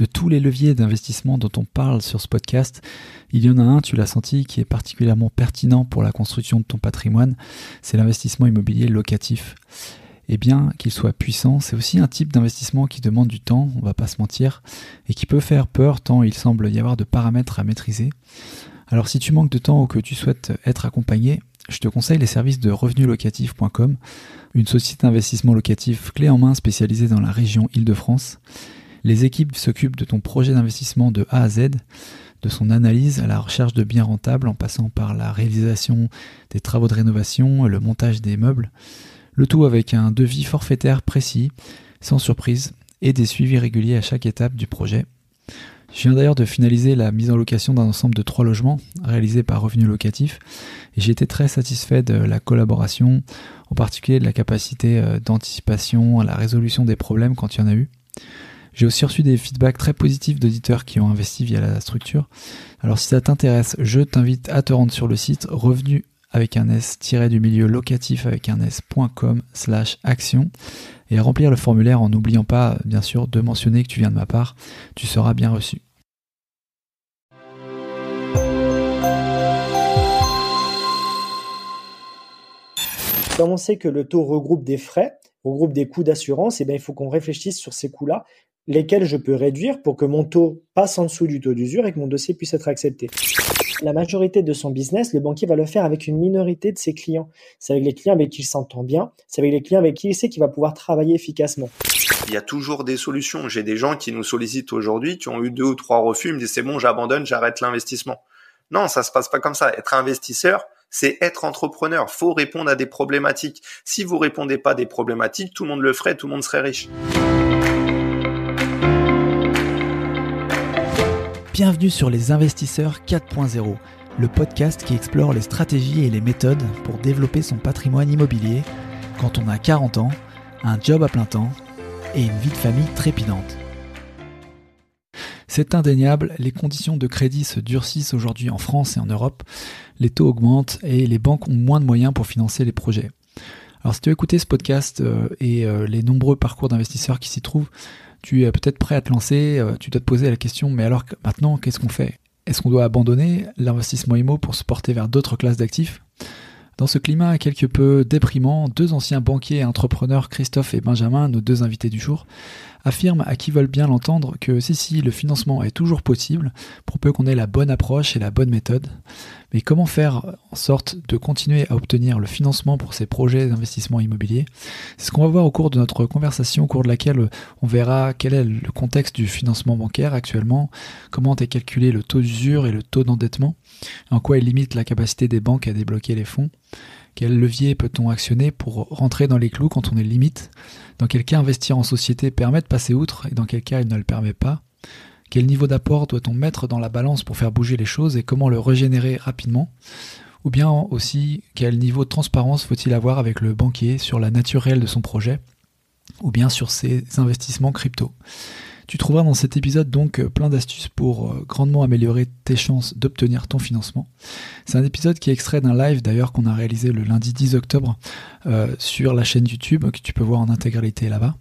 De tous les leviers d'investissement dont on parle sur ce podcast, il y en a un, tu l'as senti, qui est particulièrement pertinent pour la construction de ton patrimoine, c'est l'investissement immobilier locatif. Et bien qu'il soit puissant, c'est aussi un type d'investissement qui demande du temps, on va pas se mentir, et qui peut faire peur tant il semble y avoir de paramètres à maîtriser. Alors si tu manques de temps ou que tu souhaites être accompagné, je te conseille les services de revenuslocatif.com, une société d'investissement locatif clé en main spécialisée dans la région Île-de-France. Les équipes s'occupent de ton projet d'investissement de A à Z, de son analyse à la recherche de biens rentables en passant par la réalisation des travaux de rénovation, le montage des meubles, le tout avec un devis forfaitaire précis, sans surprise, et des suivis réguliers à chaque étape du projet. Je viens d'ailleurs de finaliser la mise en location d'un ensemble de 3 logements réalisés par Revenu Locatif et j'ai été très satisfait de la collaboration, en particulier de la capacité d'anticipation à la résolution des problèmes quand il y en a eu. J'ai aussi reçu des feedbacks très positifs d'auditeurs qui ont investi via la structure. Alors si ça t'intéresse, je t'invite à te rendre sur le site revenu avec un s-du-milieu locatif avec un s.com/action et à remplir le formulaire en n'oubliant pas, bien sûr, de mentionner que tu viens de ma part. Tu seras bien reçu. Comme on sait que le taux regroupe des frais, regroupe des coûts d'assurance, et bien il faut qu'on réfléchisse sur ces coûts-là, lesquels je peux réduire pour que mon taux passe en dessous du taux d'usure et que mon dossier puisse être accepté. La majorité de son business, le banquier va le faire avec une minorité de ses clients. C'est avec les clients avec qui il s'entend bien, c'est avec les clients avec qui il sait qu'il va pouvoir travailler efficacement. Il y a toujours des solutions. J'ai des gens qui nous sollicitent aujourd'hui, qui ont eu 2 ou 3 refus, ils me disent c'est bon, j'abandonne, j'arrête l'investissement. Non, ça se passe pas comme ça. Être investisseur, c'est être entrepreneur. Faut répondre à des problématiques. Si vous répondez pas à des problématiques, tout le monde le ferait, tout le monde serait riche. Bienvenue sur Les Investisseurs 4.0, le podcast qui explore les stratégies et les méthodes pour développer son patrimoine immobilier quand on a 40 ans, un job à plein temps et une vie de famille trépidante. C'est indéniable, les conditions de crédit se durcissent aujourd'hui en France et en Europe, les taux augmentent et les banques ont moins de moyens pour financer les projets. Alors si tu as écouté ce podcast et les nombreux parcours d'investisseurs qui s'y trouvent, tu es peut-être prêt à te lancer, tu dois te poser la question, mais alors maintenant, qu'est-ce qu'on fait ? Est-ce qu'on doit abandonner l'investissement IMO pour se porter vers d'autres classes d'actifs ? Dans ce climat quelque peu déprimant, 2 anciens banquiers et entrepreneurs, Christophe et Benjamin, nos 2 invités du jour, affirment à qui veulent bien l'entendre que si, le financement est toujours possible, pour peu qu'on ait la bonne approche et la bonne méthode. Mais comment faire en sorte de continuer à obtenir le financement pour ces projets d'investissement immobilier ? C'est ce qu'on va voir au cours de notre conversation, au cours de laquelle on verra quel est le contexte du financement bancaire actuellement, comment est calculé le taux d'usure et le taux d'endettement, en quoi il limite la capacité des banques à débloquer les fonds, quel levier peut-on actionner pour rentrer dans les clous quand on est limite, dans quel cas investir en société permet de passer outre et dans quel cas il ne le permet pas, quel niveau d'apport doit-on mettre dans la balance pour faire bouger les choses et comment le régénérer rapidement, ou bien aussi quel niveau de transparence faut-il avoir avec le banquier sur la nature réelle de son projet, ou bien sur ses investissements crypto. Tu trouveras dans cet épisode donc plein d'astuces pour grandement améliorer tes chances d'obtenir ton financement. C'est un épisode qui est extrait d'un live d'ailleurs qu'on a réalisé le lundi 10 octobre sur la chaîne YouTube que tu peux voir en intégralité là-bas.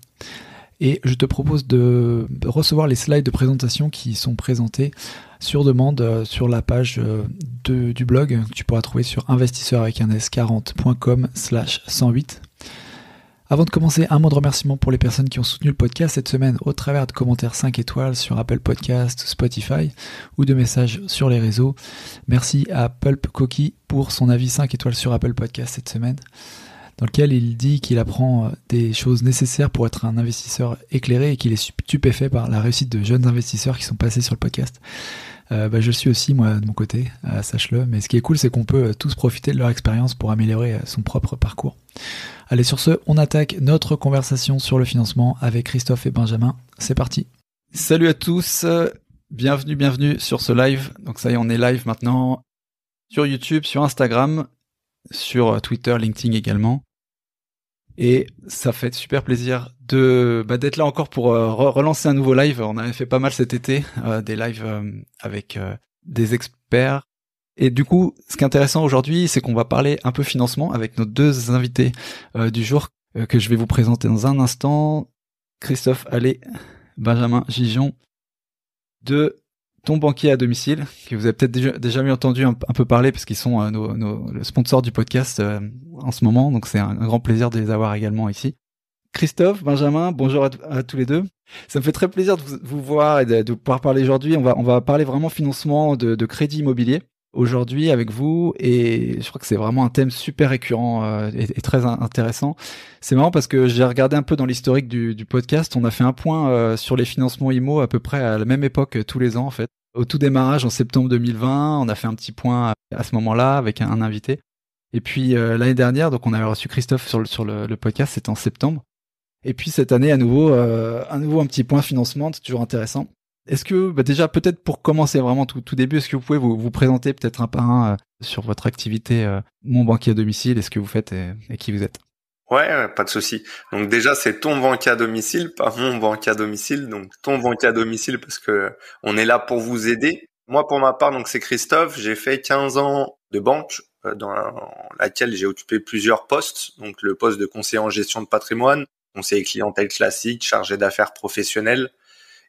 Et je te propose de recevoir les slides de présentation qui sont présentés sur demande sur la page du blog que tu pourras trouver sur investisseur40.com/108. Avant de commencer, un mot de remerciement pour les personnes qui ont soutenu le podcast cette semaine au travers de commentaires 5 étoiles sur Apple Podcast, Spotify ou de messages sur les réseaux. Merci à Pulp Cookie pour son avis 5 étoiles sur Apple Podcast cette semaine, dans lequel il dit qu'il apprend des choses nécessaires pour être un investisseur éclairé et qu'il est stupéfait par la réussite de jeunes investisseurs qui sont passés sur le podcast. Je le suis aussi moi de mon côté, sache-le, mais ce qui est cool c'est qu'on peut tous profiter de leur expérience pour améliorer son propre parcours. Allez, sur ce, on attaque notre conversation sur le financement avec Christophe et Benjamin. C'est parti. Salut à tous, bienvenue sur ce live. Donc ça y est, on est live maintenant sur YouTube, sur Instagram, sur Twitter, LinkedIn également. Et ça fait super plaisir d'être là encore pour relancer un nouveau live. On avait fait pas mal cet été, des lives avec des experts. Et du coup, ce qui est intéressant aujourd'hui, c'est qu'on va parler un peu financement avec nos 2 invités du jour que je vais vous présenter dans un instant. Christophe Allais, Benjamin Gijon. de Ton Banquier à Domicile, que vous avez peut-être déjà mieux entendu un peu parler parce qu'ils sont le sponsor du podcast en ce moment, donc c'est un grand plaisir de les avoir également ici. Christophe, Benjamin, bonjour à tous les deux. Ça me fait très plaisir de vous voir et de pouvoir parler aujourd'hui. On va parler vraiment financement de crédit immobilier aujourd'hui avec vous, et je crois que c'est vraiment un thème super récurrent et très intéressant. C'est marrant parce que j'ai regardé un peu dans l'historique du podcast. On a fait un point sur les financements IMO à peu près à la même époque tous les ans en fait. Au tout démarrage en septembre 2020, on a fait un petit point à ce moment-là avec un invité. Et puis l'année dernière, donc on avait reçu Christophe sur le podcast, c'était en septembre. Et puis cette année, à nouveau un petit point financement, c'est toujours intéressant. Est-ce que, déjà peut-être pour commencer vraiment tout début, est-ce que vous pouvez vous présenter peut-être un par un sur votre activité Mon Banquier à Domicile, et ce que vous faites et qui vous êtes? Ouais, pas de souci. Donc déjà, c'est Ton Banquier à Domicile, pas Mon Banquier à Domicile. Donc Ton Banquier à Domicile parce que on est là pour vous aider. Moi, pour ma part, donc c'est Christophe. J'ai fait 15 ans de banque dans laquelle j'ai occupé plusieurs postes. Donc le poste de conseiller en gestion de patrimoine, conseiller clientèle classique, chargé d'affaires professionnelles.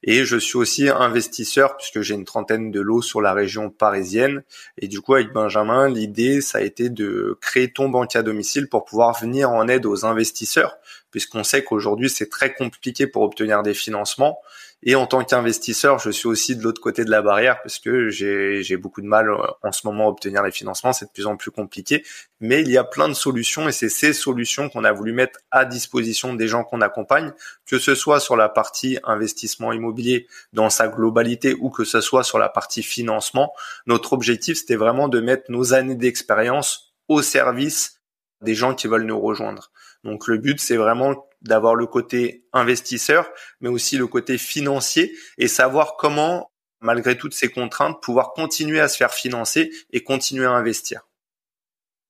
Et je suis aussi investisseur puisque j'ai une trentaine de lots sur la région parisienne. Et du coup, avec Benjamin, l'idée, ça a été de créer Ton Banquier à Domicile pour pouvoir venir en aide aux investisseurs, puisqu'on sait qu'aujourd'hui, c'est très compliqué pour obtenir des financements. Et en tant qu'investisseur, je suis aussi de l'autre côté de la barrière parce que j'ai beaucoup de mal en ce moment à obtenir les financements. C'est de plus en plus compliqué. Mais il y a plein de solutions et c'est ces solutions qu'on a voulu mettre à disposition des gens qu'on accompagne, que ce soit sur la partie investissement immobilier dans sa globalité ou que ce soit sur la partie financement. Notre objectif, c'était vraiment de mettre nos années d'expérience au service des gens qui veulent nous rejoindre. Donc le but, c'est vraiment d'avoir le côté investisseur, mais aussi le côté financier et savoir comment, malgré toutes ces contraintes, pouvoir continuer à se faire financer et continuer à investir.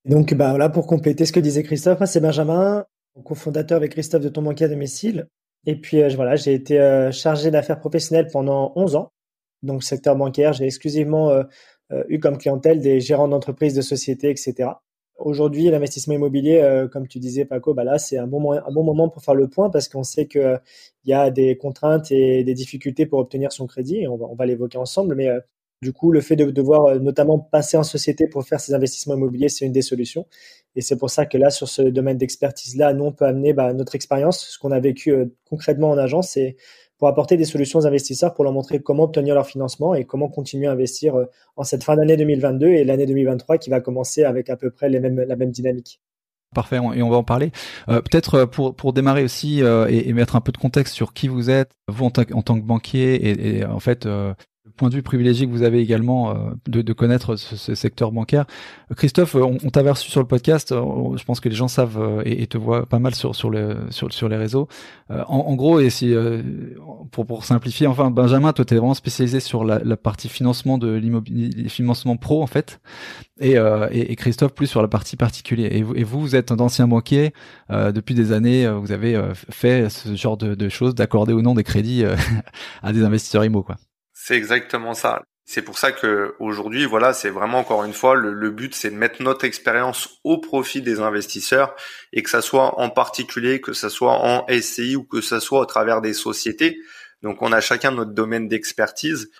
Donc voilà, pour compléter ce que disait Christophe, moi c'est Benjamin, cofondateur avec Christophe de Ton Banquier à Domicile. Et puis voilà, j'ai été chargé d'affaires professionnelles pendant 11 ans. Donc secteur bancaire, j'ai exclusivement eu comme clientèle des gérants d'entreprises, de sociétés, etc. Aujourd'hui, l'investissement immobilier, comme tu disais, Paco, là, c'est un bon moment pour faire le point parce qu'on sait qu'il y a des contraintes et des difficultés pour obtenir son crédit. On va l'évoquer ensemble, mais du coup, le fait de devoir notamment passer en société pour faire ces investissements immobiliers, c'est une des solutions. Et c'est pour ça que là, sur ce domaine d'expertise-là, nous, on peut amener notre expérience, ce qu'on a vécu concrètement en agence, et pour apporter des solutions aux investisseurs pour leur montrer comment obtenir leur financement et comment continuer à investir en cette fin d'année 2022 et l'année 2023 qui va commencer avec à peu près la même dynamique. Parfait, et on va en parler. Peut-être pour démarrer aussi et mettre un peu de contexte sur qui vous êtes, vous en tant que banquier et en fait le point de vue privilégié que vous avez également de connaître ce secteur bancaire. Christophe, on t'avait reçu sur le podcast. Je pense que les gens savent et te voient pas mal sur les réseaux. En gros, et si pour simplifier, enfin Benjamin, toi t'es vraiment spécialisé sur la partie financement de l'immobilier, financement pro en fait, et Christophe plus sur la partie particulier. Et vous êtes un ancien banquier depuis des années. Vous avez fait ce genre de choses, d'accorder ou non des crédits à des investisseurs IMO, quoi. C'est exactement ça. C'est pour ça que aujourd'hui, voilà, c'est vraiment encore une fois le but, c'est de mettre notre expérience au profit des investisseurs et que ça soit en particulier, que ça soit en SCI ou que ça soit au travers des sociétés. Donc, on a chacun notre domaine d'expertise.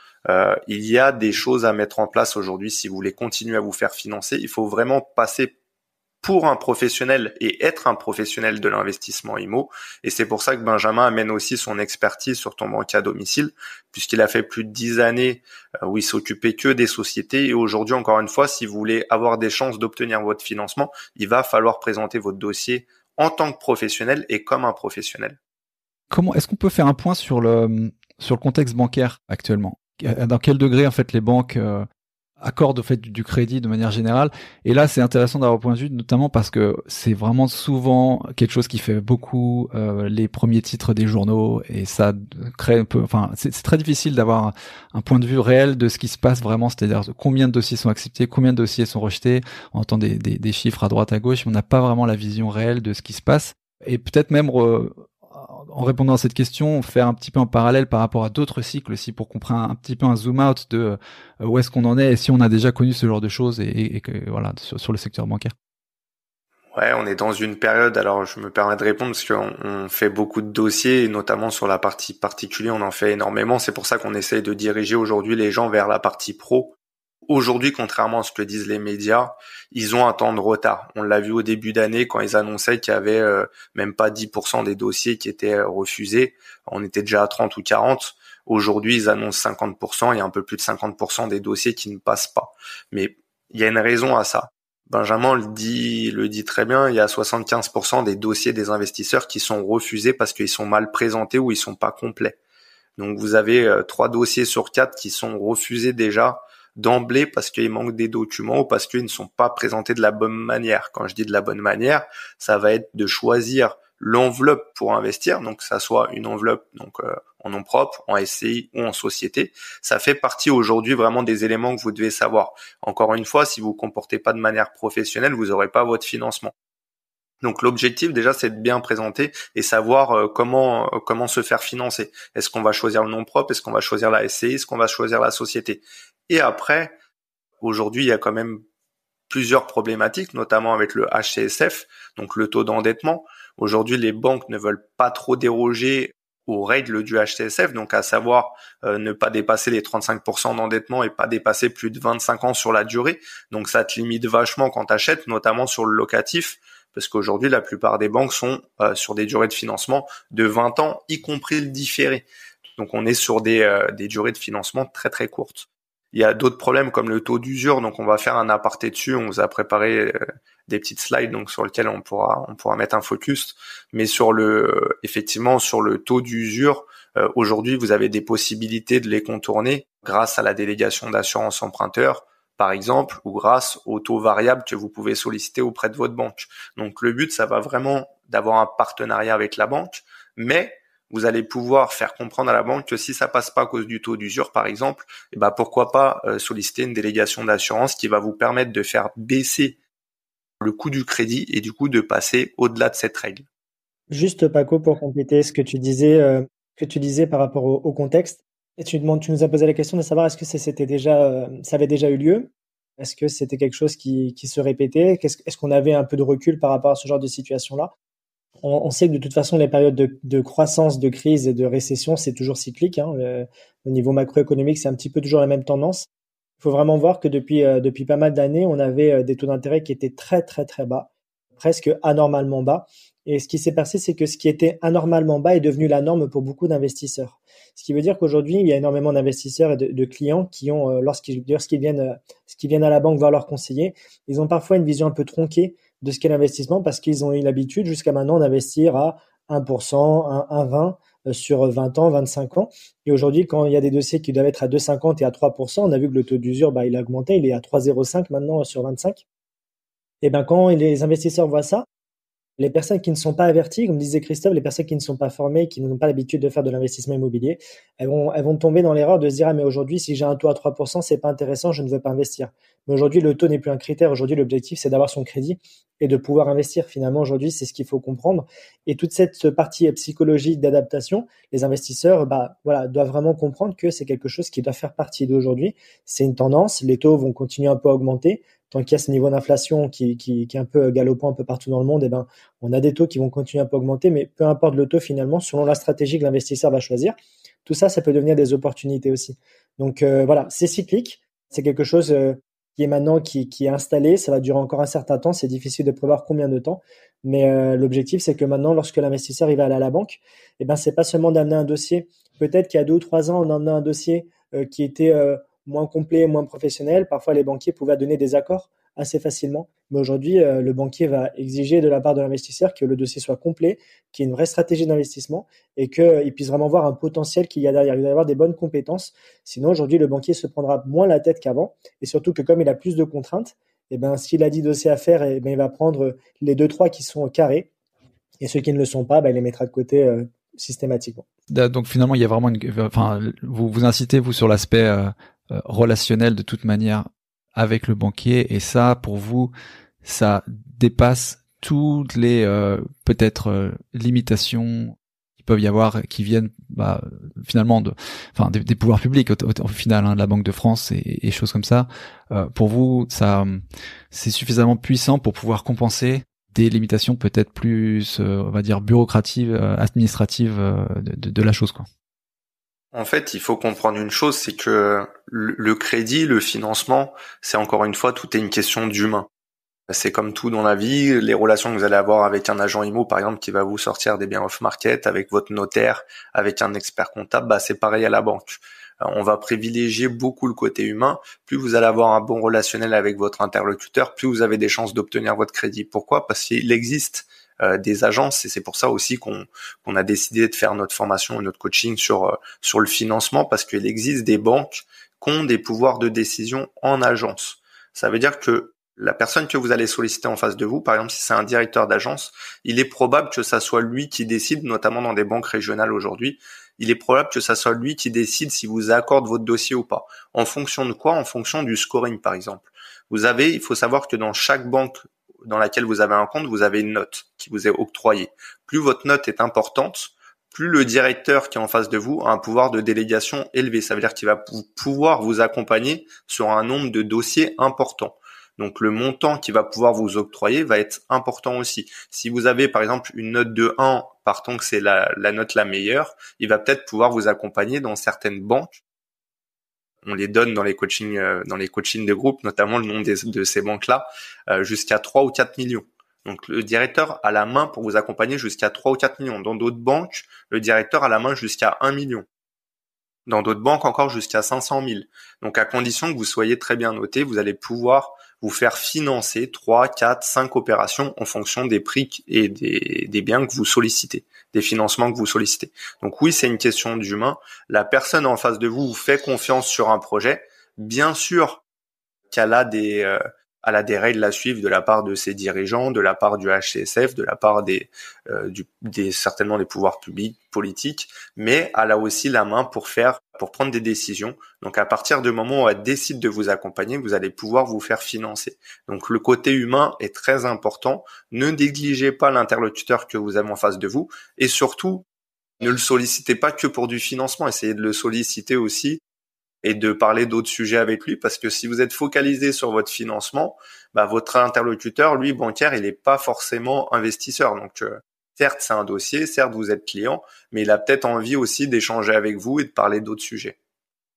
Il y a des choses à mettre en place aujourd'hui si vous voulez continuer à vous faire financer. Il faut vraiment passer pour un professionnel et être un professionnel de l'investissement IMO. Et c'est pour ça que Benjamin amène aussi son expertise sur Ton Banquier à Domicile, puisqu'il a fait plus de 10 années où il s'occupait que des sociétés. Et aujourd'hui, encore une fois, si vous voulez avoir des chances d'obtenir votre financement, il va falloir présenter votre dossier en tant que professionnel et comme un professionnel. Comment est-ce qu'on peut faire un point sur le contexte bancaire actuellement? Dans quel degré en fait les banques accorde au fait du crédit de manière générale. Et là, c'est intéressant d'avoir point de vue, notamment parce que c'est vraiment souvent quelque chose qui fait beaucoup les premiers titres des journaux, et ça crée un peu. Enfin, c'est très difficile d'avoir un point de vue réel de ce qui se passe vraiment, c'est-à-dire combien de dossiers sont acceptés, combien de dossiers sont rejetés. On entend des chiffres à droite à gauche, mais on n'a pas vraiment la vision réelle de ce qui se passe. Et peut-être même en répondant à cette question, faire un petit peu en parallèle par rapport à d'autres cycles aussi pour qu'on prenne un petit peu un zoom out de où est-ce qu'on en est et si on a déjà connu ce genre de choses et que, voilà, sur le secteur bancaire. Ouais, on est dans une période, alors je me permets de répondre parce qu'on fait beaucoup de dossiers, et notamment sur la partie particulier, on en fait énormément. C'est pour ça qu'on essaye de diriger aujourd'hui les gens vers la partie pro. Aujourd'hui, contrairement à ce que disent les médias, ils ont un temps de retard. On l'a vu au début d'année quand ils annonçaient qu'il y avait même pas 10% des dossiers qui étaient refusés. On était déjà à 30 ou 40. Aujourd'hui, ils annoncent 50%. Il y a un peu plus de 50% des dossiers qui ne passent pas. Mais il y a une raison à ça. Benjamin le dit très bien, il y a 75% des dossiers des investisseurs qui sont refusés parce qu'ils sont mal présentés ou ils sont pas complets. Donc vous avez 3 dossiers sur 4 qui sont refusés déjà d'emblée parce qu'il manque des documents ou parce qu'ils ne sont pas présentés de la bonne manière. Quand je dis de la bonne manière, ça va être de choisir l'enveloppe pour investir, donc que ça soit une enveloppe en nom propre, en SCI ou en société. Ça fait partie aujourd'hui vraiment des éléments que vous devez savoir. Encore une fois, si vous vous comportez pas de manière professionnelle, vous n'aurez pas votre financement. Donc l'objectif déjà, c'est de bien présenter et savoir comment se faire financer. Est-ce qu'on va choisir le nom propre? Est-ce qu'on va choisir la SCI? Est-ce qu'on va choisir la société? Et après, aujourd'hui, il y a quand même plusieurs problématiques, notamment avec le HCSF, donc le taux d'endettement. Aujourd'hui, les banques ne veulent pas trop déroger aux règles du HCSF, donc à savoir ne pas dépasser les 35% d'endettement et pas dépasser plus de 25 ans sur la durée. Donc ça te limite vachement quand tu achètes, notamment sur le locatif, parce qu'aujourd'hui, la plupart des banques sont sur des durées de financement de 20 ans, y compris le différé. Donc on est sur des durées de financement très très courtes. Il y a d'autres problèmes comme le taux d'usure, donc on va faire un aparté dessus. On vous a préparé des petites slides donc sur lesquelles on pourra mettre un focus. Mais effectivement sur le taux d'usure, aujourd'hui vous avez des possibilités de les contourner grâce à la délégation d'assurance emprunteur, par exemple, ou grâce au taux variable que vous pouvez solliciter auprès de votre banque. Donc le but, ça va vraiment d'avoir un partenariat avec la banque, mais vous allez pouvoir faire comprendre à la banque que si ça passe pas à cause du taux d'usure, par exemple, pourquoi pas solliciter une délégation d'assurance qui va vous permettre de faire baisser le coût du crédit et du coup de passer au-delà de cette règle. Juste Paco, pour compléter ce que tu disais par rapport au contexte, et tu nous as posé la question de savoir est-ce que ça avait déjà eu lieu? Est-ce que c'était quelque chose qui se répétait? Est-ce qu'on avait un peu de recul par rapport à ce genre de situation-là? On sait que de toute façon, les périodes de croissance, de crise et de récession, c'est toujours cyclique. Au niveau macroéconomique, c'est un petit peu toujours la même tendance. Il faut vraiment voir que depuis pas mal d'années, on avait des taux d'intérêt qui étaient très, très, très bas, presque anormalement bas. Et ce qui s'est passé, c'est que ce qui était anormalement bas est devenu la norme pour beaucoup d'investisseurs. Ce qui veut dire qu'aujourd'hui, il y a énormément d'investisseurs et de clients qui ont, lorsqu'ils viennent à la banque voir leurs conseillers, ils ont parfois une vision un peu tronquée de ce qu'est l'investissement parce qu'ils ont eu l'habitude jusqu'à maintenant d'investir à 1%, 1,20 sur 20 ans, 25 ans. Et aujourd'hui, quand il y a des dossiers qui doivent être à 2,50 et à 3%, on a vu que le taux d'usure, il a augmenté, il est à 3,05 maintenant sur 25. Et quand les investisseurs voient ça, les personnes qui ne sont pas averties, comme disait Christophe, les personnes qui ne sont pas formées, qui n'ont pas l'habitude de faire de l'investissement immobilier, elles vont tomber dans l'erreur de se dire ah mais aujourd'hui si j'ai un taux à 3%, c'est pas intéressant, je ne veux pas investir. Mais aujourd'hui le taux n'est plus un critère. Aujourd'hui l'objectif c'est d'avoir son crédit et de pouvoir investir. Finalement aujourd'hui c'est ce qu'il faut comprendre. Et toute cette partie psychologique d'adaptation, les investisseurs doivent vraiment comprendre que c'est quelque chose qui doit faire partie d'aujourd'hui. C'est une tendance. Les taux vont continuer un peu à augmenter. Tant qu'il y a ce niveau d'inflation qui est un peu galopant un peu partout dans le monde, on a des taux qui vont continuer un peu à augmenter, mais peu importe le taux finalement, selon la stratégie que l'investisseur va choisir, tout ça, ça peut devenir des opportunités aussi. Donc c'est cyclique, c'est quelque chose qui est maintenant qui est installé, ça va durer encore un certain temps, c'est difficile de prévoir combien de temps, mais l'objectif c'est que maintenant, lorsque l'investisseur il va aller à la banque, c'est pas seulement d'amener un dossier, peut-être qu'il y a 2 ou 3 ans, on emmenait un dossier qui était moins complet, moins professionnel. Parfois, les banquiers pouvaient donner des accords assez facilement. Mais aujourd'hui, le banquier va exiger de la part de l'investisseur que le dossier soit complet, qu'il y ait une vraie stratégie d'investissement et qu'il puisse vraiment voir un potentiel qu'il y a derrière. Il doit y avoir des bonnes compétences. Sinon, aujourd'hui, le banquier se prendra moins la tête qu'avant. Et surtout que comme il a plus de contraintes, s'il a 10 dossiers à faire, il va prendre les 2-3 qui sont carrés. Et ceux qui ne le sont pas, il les mettra de côté systématiquement. Donc finalement, il y a vraiment vous incitez vous sur l'aspect relationnel de toute manière avec le banquier, et ça pour vous ça dépasse toutes les peut-être limitations qui peuvent y avoir, qui viennent finalement des pouvoirs publics au final, de la Banque de France et choses comme ça. Pour vous ça c'est suffisamment puissant pour pouvoir compenser des limitations peut-être plus, on va dire, bureaucratives, administratives de la chose, quoi. En fait, il faut comprendre une chose, c'est que le crédit, le financement, c'est encore une fois, tout est une question d'humain. C'est comme tout dans la vie, les relations que vous allez avoir avec un agent IMO, par exemple, qui va vous sortir des biens off-market, avec votre notaire, avec un expert comptable, bah, c'est pareil à la banque. On va privilégier beaucoup le côté humain. Plus vous allez avoir un bon relationnel avec votre interlocuteur, plus vous avez des chances d'obtenir votre crédit. Pourquoi ? Parce qu'il existe des agences, et c'est pour ça aussi qu'on a décidé de faire notre formation et notre coaching sur le financement, parce qu'il existe des banques qui ont des pouvoirs de décision en agence. Ça veut dire que la personne que vous allez solliciter en face de vous, par exemple si c'est un directeur d'agence, il est probable que ça soit lui qui décide, notamment dans des banques régionales aujourd'hui, il est probable que ça soit lui qui décide si vous accorde votre dossier ou pas. En fonction de quoi ? En fonction du scoring, par exemple. Il faut savoir que dans chaque banque dans laquelle vous avez un compte, vous avez une note qui vous est octroyée. Plus votre note est importante, plus le directeur qui est en face de vous a un pouvoir de délégation élevé. Ça veut dire qu'il va pouvoir vous accompagner sur un nombre de dossiers important. Donc le montant qu'il va pouvoir vous octroyer va être important aussi. Si vous avez par exemple une note de 1, partons que c'est la note la meilleure, il va peut-être pouvoir vous accompagner dans certaines banques. On les donne dans les coachings de groupe, notamment le nom de ces banques-là, jusqu'à 3 ou 4 millions. Donc le directeur a la main pour vous accompagner jusqu'à 3 ou 4 millions. Dans d'autres banques, le directeur a la main jusqu'à 1 million. Dans d'autres banques encore jusqu'à 500 000. Donc à condition que vous soyez très bien noté, vous allez pouvoir vous faire financer 3, 4, 5 opérations en fonction des prix et des biens que vous sollicitez, des financements que vous sollicitez. Donc oui, c'est une question d'humain. La personne en face de vous vous fait confiance sur un projet. Bien sûr qu'elle a des règles à suivre de la part de ses dirigeants, de la part du HCSF, de la part certainement des pouvoirs publics, politiques, mais elle a aussi la main pour prendre des décisions. Donc à partir du moment où elle décide de vous accompagner, vous allez pouvoir vous faire financer. Donc le côté humain est très important. Ne négligez pas l'interlocuteur que vous avez en face de vous, et surtout, ne le sollicitez pas que pour du financement. Essayez de le solliciter aussi et de parler d'autres sujets avec lui, parce que si vous êtes focalisé sur votre financement, bah, votre interlocuteur, lui, bancaire, il n'est pas forcément investisseur. Donc, certes, c'est un dossier, certes, vous êtes client, mais il a peut-être envie aussi d'échanger avec vous et de parler d'autres sujets.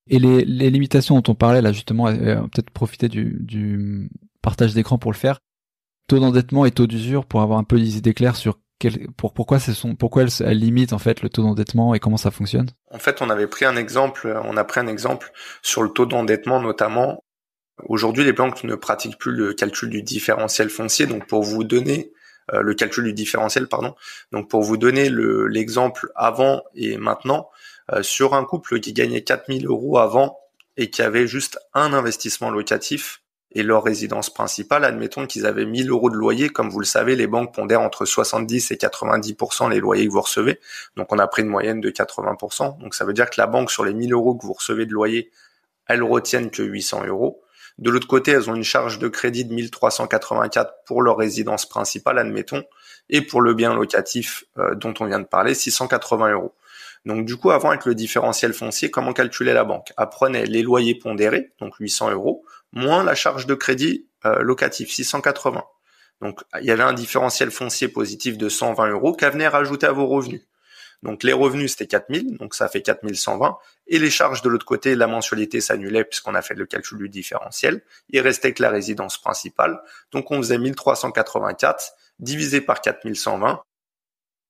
Et les limitations dont on parlait là, justement, peut-être profiter du partage d'écran pour le faire. Taux d'endettement et taux d'usure, pour avoir un peu des idées claires sur pourquoi elles limitent en fait le taux d'endettement et comment ça fonctionne. En fait, on a pris un exemple sur le taux d'endettement notamment. Aujourd'hui, les banques ne pratiquent plus le calcul du différentiel foncier. Donc, pour vous donner le calcul du différentiel, pardon. Donc, pour vous donner l'exemple avant et maintenant, sur un couple qui gagnait 4 000 € avant et qui avait juste un investissement locatif et leur résidence principale, admettons qu'ils avaient 1 000 € de loyer. Comme vous le savez, les banques pondèrent entre 70 et 90% les loyers que vous recevez. Donc, on a pris une moyenne de 80%. Donc, ça veut dire que la banque, sur les 1 000 € que vous recevez de loyer, elles retiennent que 800 €. De l'autre côté, elles ont une charge de crédit de 1 384 pour leur résidence principale, admettons, et pour le bien locatif dont on vient de parler, 680 €. Donc du coup, avant, avec le différentiel foncier, comment calculait la banque ? Elle prenait les loyers pondérés, donc 800 €, moins la charge de crédit locatif, 680. Donc il y avait un différentiel foncier positif de 120 € qu'elle venait rajouter à vos revenus. Donc les revenus, c'était 4 000, donc ça fait 4 120. Et les charges de l'autre côté, la mensualité s'annulait puisqu'on a fait le calcul du différentiel. Il restait que la résidence principale. Donc on faisait 1 384 divisé par 4 120.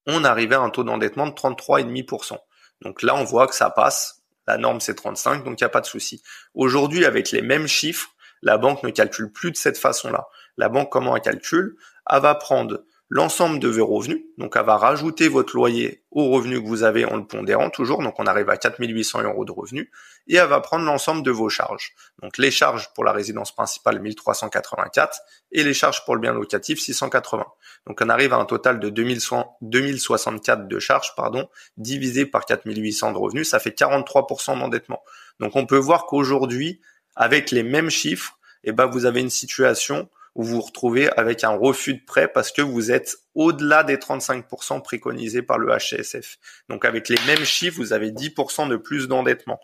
On arrivait à un taux d'endettement de 33,5%. Donc là, on voit que ça passe. La norme, c'est 35, donc il n'y a pas de souci. Aujourd'hui, avec les mêmes chiffres, la banque ne calcule plus de cette façon-là. La banque, comment elle calcule ? Elle va prendre l'ensemble de vos revenus, donc elle va rajouter votre loyer aux revenus que vous avez en le pondérant toujours, donc on arrive à 4 800 € de revenus, et elle va prendre l'ensemble de vos charges. Donc les charges pour la résidence principale, 1 384, et les charges pour le bien locatif, 680. Donc on arrive à un total de 2064 de charges, divisé par 4 800 de revenus, ça fait 43% d'endettement. Donc on peut voir qu'aujourd'hui, avec les mêmes chiffres, vous avez une situation où vous vous retrouvez avec un refus de prêt parce que vous êtes au-delà des 35% préconisés par le HCSF. Donc avec les mêmes chiffres, vous avez 10% de plus d'endettement.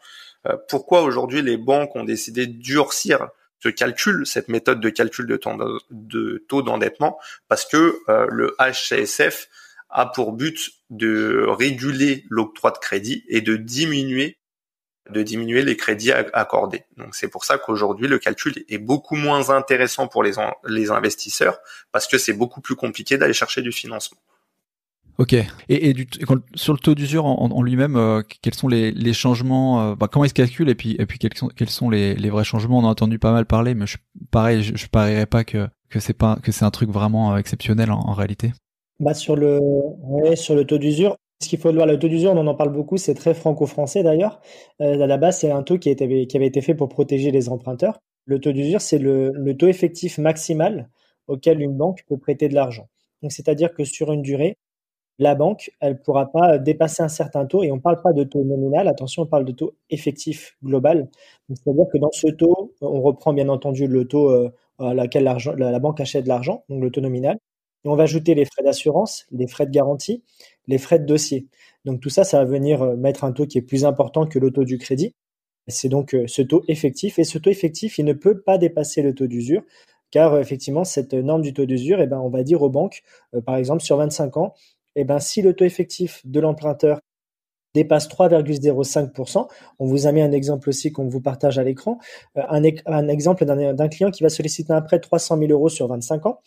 Pourquoi aujourd'hui les banques ont décidé de durcir ce calcul, cette méthode de calcul de taux d'endettement, parce que le HCSF a pour but de réguler l'octroi de crédit et de diminuer les crédits accordés. Donc c'est pour ça qu'aujourd'hui le calcul est beaucoup moins intéressant pour les investisseurs, parce que c'est beaucoup plus compliqué d'aller chercher du financement. Ok. Et sur le taux d'usure en lui-même, quels sont les changements, comment il se calcule et puis quels sont les vrais changements? On a entendu pas mal parler, mais je parierais pas que c'est un truc vraiment exceptionnel en réalité. Sur le taux d'usure, ce qu'il faut voir, le taux d'usure, on en parle beaucoup, c'est très franco-français d'ailleurs. À la base, c'est un taux qui avait été fait pour protéger les emprunteurs. Le taux d'usure, c'est le taux effectif maximal auquel une banque peut prêter de l'argent. Donc, c'est-à-dire que sur une durée, la banque, elle ne pourra pas dépasser un certain taux, et on ne parle pas de taux nominal, attention, on parle de taux effectif global. Donc, c'est-à-dire que dans ce taux, on reprend bien entendu le taux à laquelle la banque achète de l'argent, donc le taux nominal, et on va ajouter les frais d'assurance, les frais de garantie, les frais de dossier. Donc tout ça, ça va venir mettre un taux qui est plus important que le taux du crédit. C'est donc ce taux effectif, et ce taux effectif, il ne peut pas dépasser le taux d'usure, car effectivement, cette norme du taux d'usure, on va dire aux banques, par exemple, sur 25 ans, si le taux effectif de l'emprunteur dépasse 3,05%, on vous a mis un exemple aussi qu'on vous partage à l'écran, un exemple d'un client qui va solliciter un prêt de 300 000 euros sur 25 ans.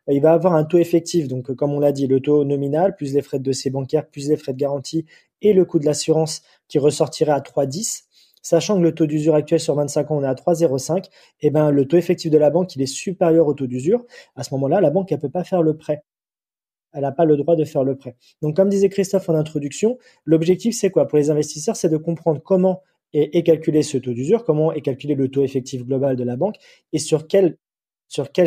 Il va avoir un taux effectif, donc comme on l'a dit, le taux nominal, plus les frais de dossier bancaire, plus les frais de garantie et le coût de l'assurance qui ressortirait à 3,10. Sachant que le taux d'usure actuel sur 25 ans, on est à 3,05, le taux effectif de la banque, il est supérieur au taux d'usure. À ce moment-là, la banque, elle ne peut pas faire le prêt. Elle n'a pas le droit de faire le prêt. Donc, comme disait Christophe en introduction, l'objectif, c'est quoi? Pour les investisseurs, c'est de comprendre comment est calculé ce taux d'usure, comment est calculé le taux effectif global de la banque et sur quels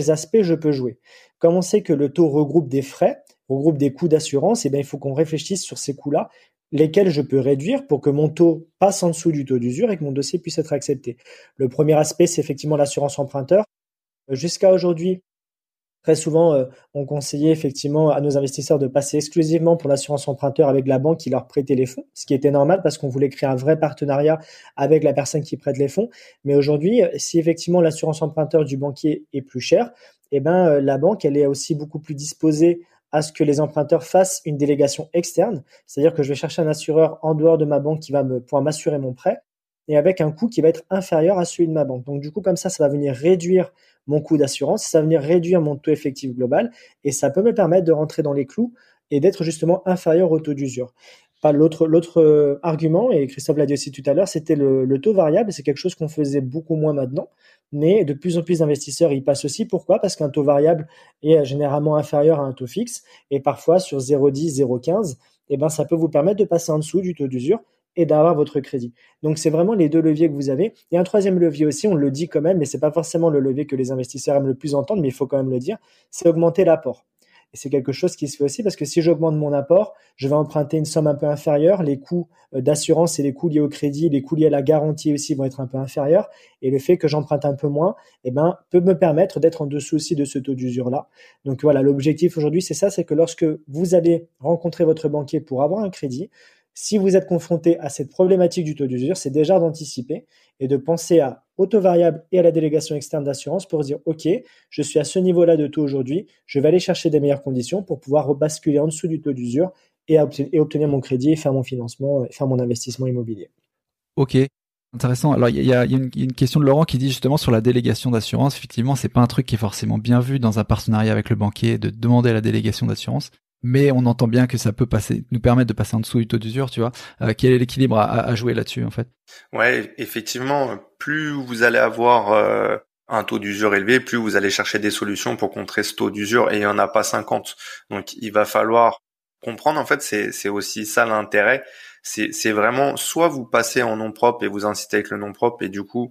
aspects je peux jouer. Comme on sait que le taux regroupe des frais, regroupe des coûts d'assurance, il faut qu'on réfléchisse sur ces coûts-là, lesquels je peux réduire pour que mon taux passe en dessous du taux d'usure et que mon dossier puisse être accepté. Le premier aspect, c'est effectivement l'assurance emprunteur. Jusqu'à aujourd'hui, très souvent, on conseillait effectivement à nos investisseurs de passer exclusivement pour l'assurance emprunteur avec la banque qui leur prêtait les fonds, ce qui était normal parce qu'on voulait créer un vrai partenariat avec la personne qui prête les fonds. Mais aujourd'hui, si effectivement l'assurance emprunteur du banquier est plus chère, la banque, elle est aussi beaucoup plus disposée à ce que les emprunteurs fassent une délégation externe, c'est-à-dire que je vais chercher un assureur en dehors de ma banque qui va pouvoir m'assurer mon prêt, et avec un coût qui va être inférieur à celui de ma banque. Donc du coup, comme ça va venir réduire mon coût d'assurance, ça va venir réduire mon taux effectif global, et ça peut me permettre de rentrer dans les clous et d'être justement inférieur au taux d'usure. L'autre argument, et Christophe l'a dit aussi tout à l'heure, c'était le taux variable. C'est quelque chose qu'on faisait beaucoup moins maintenant, mais de plus en plus d'investisseurs y passent aussi. Pourquoi? Parce qu'un taux variable est généralement inférieur à un taux fixe, et parfois sur 0,10, 0,15, ça peut vous permettre de passer en dessous du taux d'usure et d'avoir votre crédit. Donc c'est vraiment les deux leviers que vous avez. Et un troisième levier aussi, on le dit quand même, mais c'est pas forcément le levier que les investisseurs aiment le plus entendre, mais il faut quand même le dire, c'est augmenter l'apport. Et c'est quelque chose qui se fait aussi parce que si j'augmente mon apport, je vais emprunter une somme un peu inférieure, les coûts d'assurance et les coûts liés au crédit, les coûts liés à la garantie aussi vont être un peu inférieurs, et le fait que j'emprunte un peu moins, peut me permettre d'être en dessous aussi de ce taux d'usure-là. Donc voilà, l'objectif aujourd'hui, c'est ça, c'est que lorsque vous allez rencontrer votre banquier pour avoir un crédit, si vous êtes confronté à cette problématique du taux d'usure, c'est déjà d'anticiper et de penser au taux variable et à la délégation externe d'assurance pour dire « Ok, je suis à ce niveau-là de taux aujourd'hui, je vais aller chercher des meilleures conditions pour pouvoir rebasculer en dessous du taux d'usure et obtenir mon crédit et faire mon financement, faire mon investissement immobilier. » Ok, intéressant. Alors il y a une question de Laurent qui dit justement sur la délégation d'assurance. Effectivement, c'est pas un truc qui est forcément bien vu dans un partenariat avec le banquier de demander la délégation d'assurance. Mais on entend bien que ça peut nous permettre de passer en dessous du taux d'usure, tu vois. Quel est l'équilibre à jouer là-dessus, en fait? Ouais, effectivement, plus vous allez avoir un taux d'usure élevé, plus vous allez chercher des solutions pour contrer ce taux d'usure, et il n'y en a pas 50. Donc il va falloir comprendre, en fait, c'est aussi ça l'intérêt. C'est vraiment, soit vous passez en nom propre et vous incitez avec le nom propre, et du coup,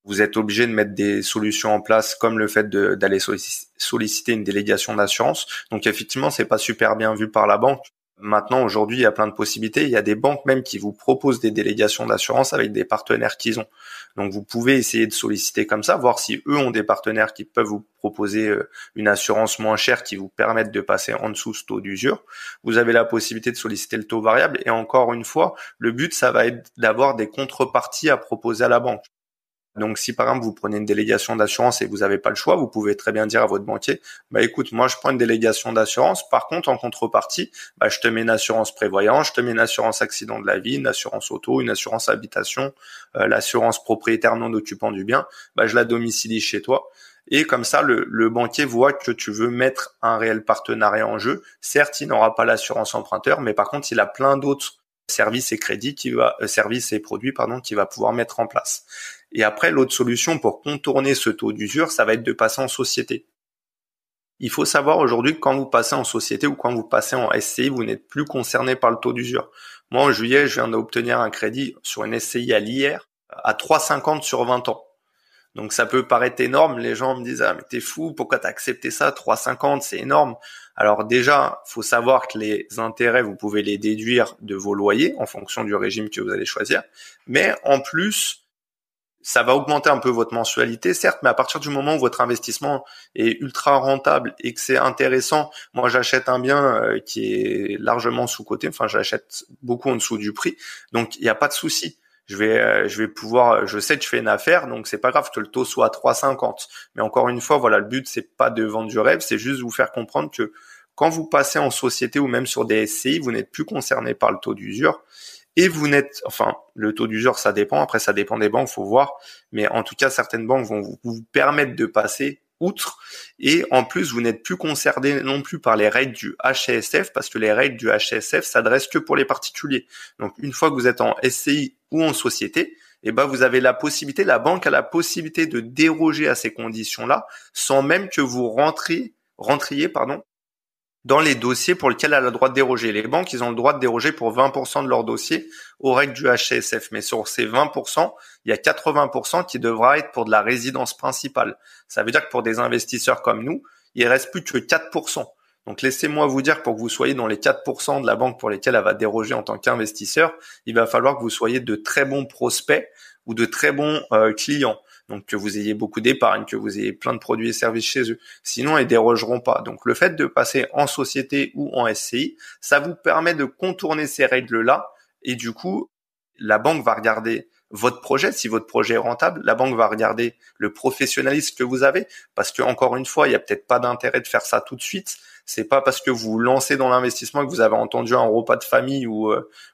vous êtes obligé de mettre des solutions en place, comme le fait d'aller solliciter une délégation d'assurance. Donc effectivement, c'est pas super bien vu par la banque. Maintenant, aujourd'hui, il y a plein de possibilités. Il y a des banques même qui vous proposent des délégations d'assurance avec des partenaires qu'ils ont. Donc vous pouvez essayer de solliciter comme ça, voir si eux ont des partenaires qui peuvent vous proposer une assurance moins chère qui vous permettent de passer en dessous ce taux d'usure. Vous avez la possibilité de solliciter le taux variable, et encore une fois, le but, ça va être d'avoir des contreparties à proposer à la banque. Donc, si par exemple, vous prenez une délégation d'assurance et que vous n'avez pas le choix, vous pouvez très bien dire à votre banquier, écoute, moi, je prends une délégation d'assurance. Par contre, en contrepartie, je te mets une assurance prévoyance, je te mets une assurance accident de la vie, une assurance auto, une assurance habitation, l'assurance propriétaire non occupant du bien, je la domicilie chez toi. Et comme ça, le banquier voit que tu veux mettre un réel partenariat en jeu. Certes, il n'aura pas l'assurance emprunteur, mais par contre, il a plein d'autres services et crédits services et produits, qu'il va pouvoir mettre en place. Et après, l'autre solution pour contourner ce taux d'usure, ça va être de passer en société. Il faut savoir aujourd'hui que quand vous passez en société ou quand vous passez en SCI, vous n'êtes plus concerné par le taux d'usure. Moi, en juillet, je viens d'obtenir un crédit sur une SCI à l'IR à 3,50 sur 20 ans. Donc ça peut paraître énorme, les gens me disent « Ah mais t'es fou, pourquoi t'as accepté ça, 3,50, c'est énorme ». Alors déjà, faut savoir que les intérêts, vous pouvez les déduire de vos loyers en fonction du régime que vous allez choisir. Mais en plus, ça va augmenter un peu votre mensualité, certes, mais à partir du moment où votre investissement est ultra rentable et que c'est intéressant, moi j'achète un bien qui est largement sous-coté, j'achète beaucoup en dessous du prix, donc il n'y a pas de souci. Je vais pouvoir, je sais que je fais une affaire, donc c'est pas grave que le taux soit à 3,50. Mais encore une fois, voilà, le but c'est pas de vendre du rêve, c'est juste vous faire comprendre que quand vous passez en société ou même sur des SCI, vous n'êtes plus concerné par le taux d'usure et le taux d'usure ça dépend. Après ça dépend des banques, faut voir. Mais en tout cas, certaines banques vont vous permettre de passer outre, et en plus vous n'êtes plus concerné non plus par les règles du HCSF, parce que les règles du HCSF s'adressent que pour les particuliers. Donc une fois que vous êtes en SCI ou en société, vous avez la banque a la possibilité de déroger à ces conditions-là sans même que vous rentriez dans les dossiers pour lesquels elle a le droit de déroger. Les banques, ils ont le droit de déroger pour 20% de leurs dossiers aux règles du HCSF. Mais sur ces 20%, il y a 80% qui devra être pour de la résidence principale. Ça veut dire que pour des investisseurs comme nous, il reste plus que 4%. Donc laissez-moi vous dire, pour que vous soyez dans les 4% de la banque pour lesquels elle va déroger en tant qu'investisseur, il va falloir que vous soyez de très bons prospects ou de très bons clients. Donc que vous ayez beaucoup d'épargne, que vous ayez plein de produits et services chez eux. Sinon, ils dérogeront pas. Donc le fait de passer en société ou en SCI, ça vous permet de contourner ces règles-là. Et du coup, la banque va regarder votre projet. Si votre projet est rentable, la banque va regarder le professionnalisme que vous avez. Parce que encore une fois, il y a peut-être pas d'intérêt de faire ça tout de suite. C'est pas parce que vous vous lancez dans l'investissement que vous avez entendu un repas de famille ou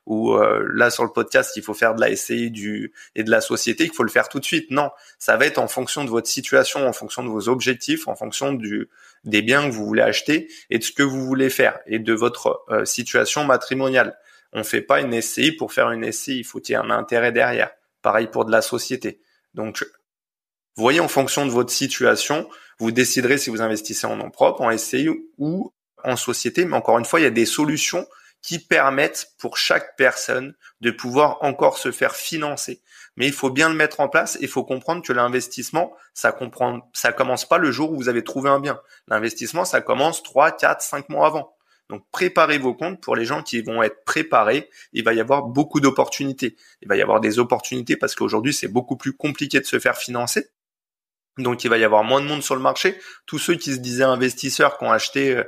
là sur le podcast il faut faire de la SCI et de la société qu'il faut le faire tout de suite. Non, ça va être en fonction de votre situation, en fonction de vos objectifs, en fonction des biens que vous voulez acheter et de ce que vous voulez faire et de votre situation matrimoniale. On fait pas une SCI pour faire une SCI, il faut qu'il y ait un intérêt derrière. Pareil pour de la société. Donc voyez en fonction de votre situation, vous déciderez si vous investissez en nom propre, en SCI ou en société. Mais encore une fois, il y a des solutions qui permettent pour chaque personne de pouvoir encore se faire financer. Mais il faut bien le mettre en place et il faut comprendre que l'investissement, ça commence pas le jour où vous avez trouvé un bien. L'investissement, ça commence 3, 4, 5 mois avant. Donc, préparez vos comptes pour les gens qui vont être préparés. Il va y avoir beaucoup d'opportunités. Il va y avoir des opportunités parce qu'aujourd'hui, c'est beaucoup plus compliqué de se faire financer. Donc, il va y avoir moins de monde sur le marché. Tous ceux qui se disaient investisseurs, qui ont acheté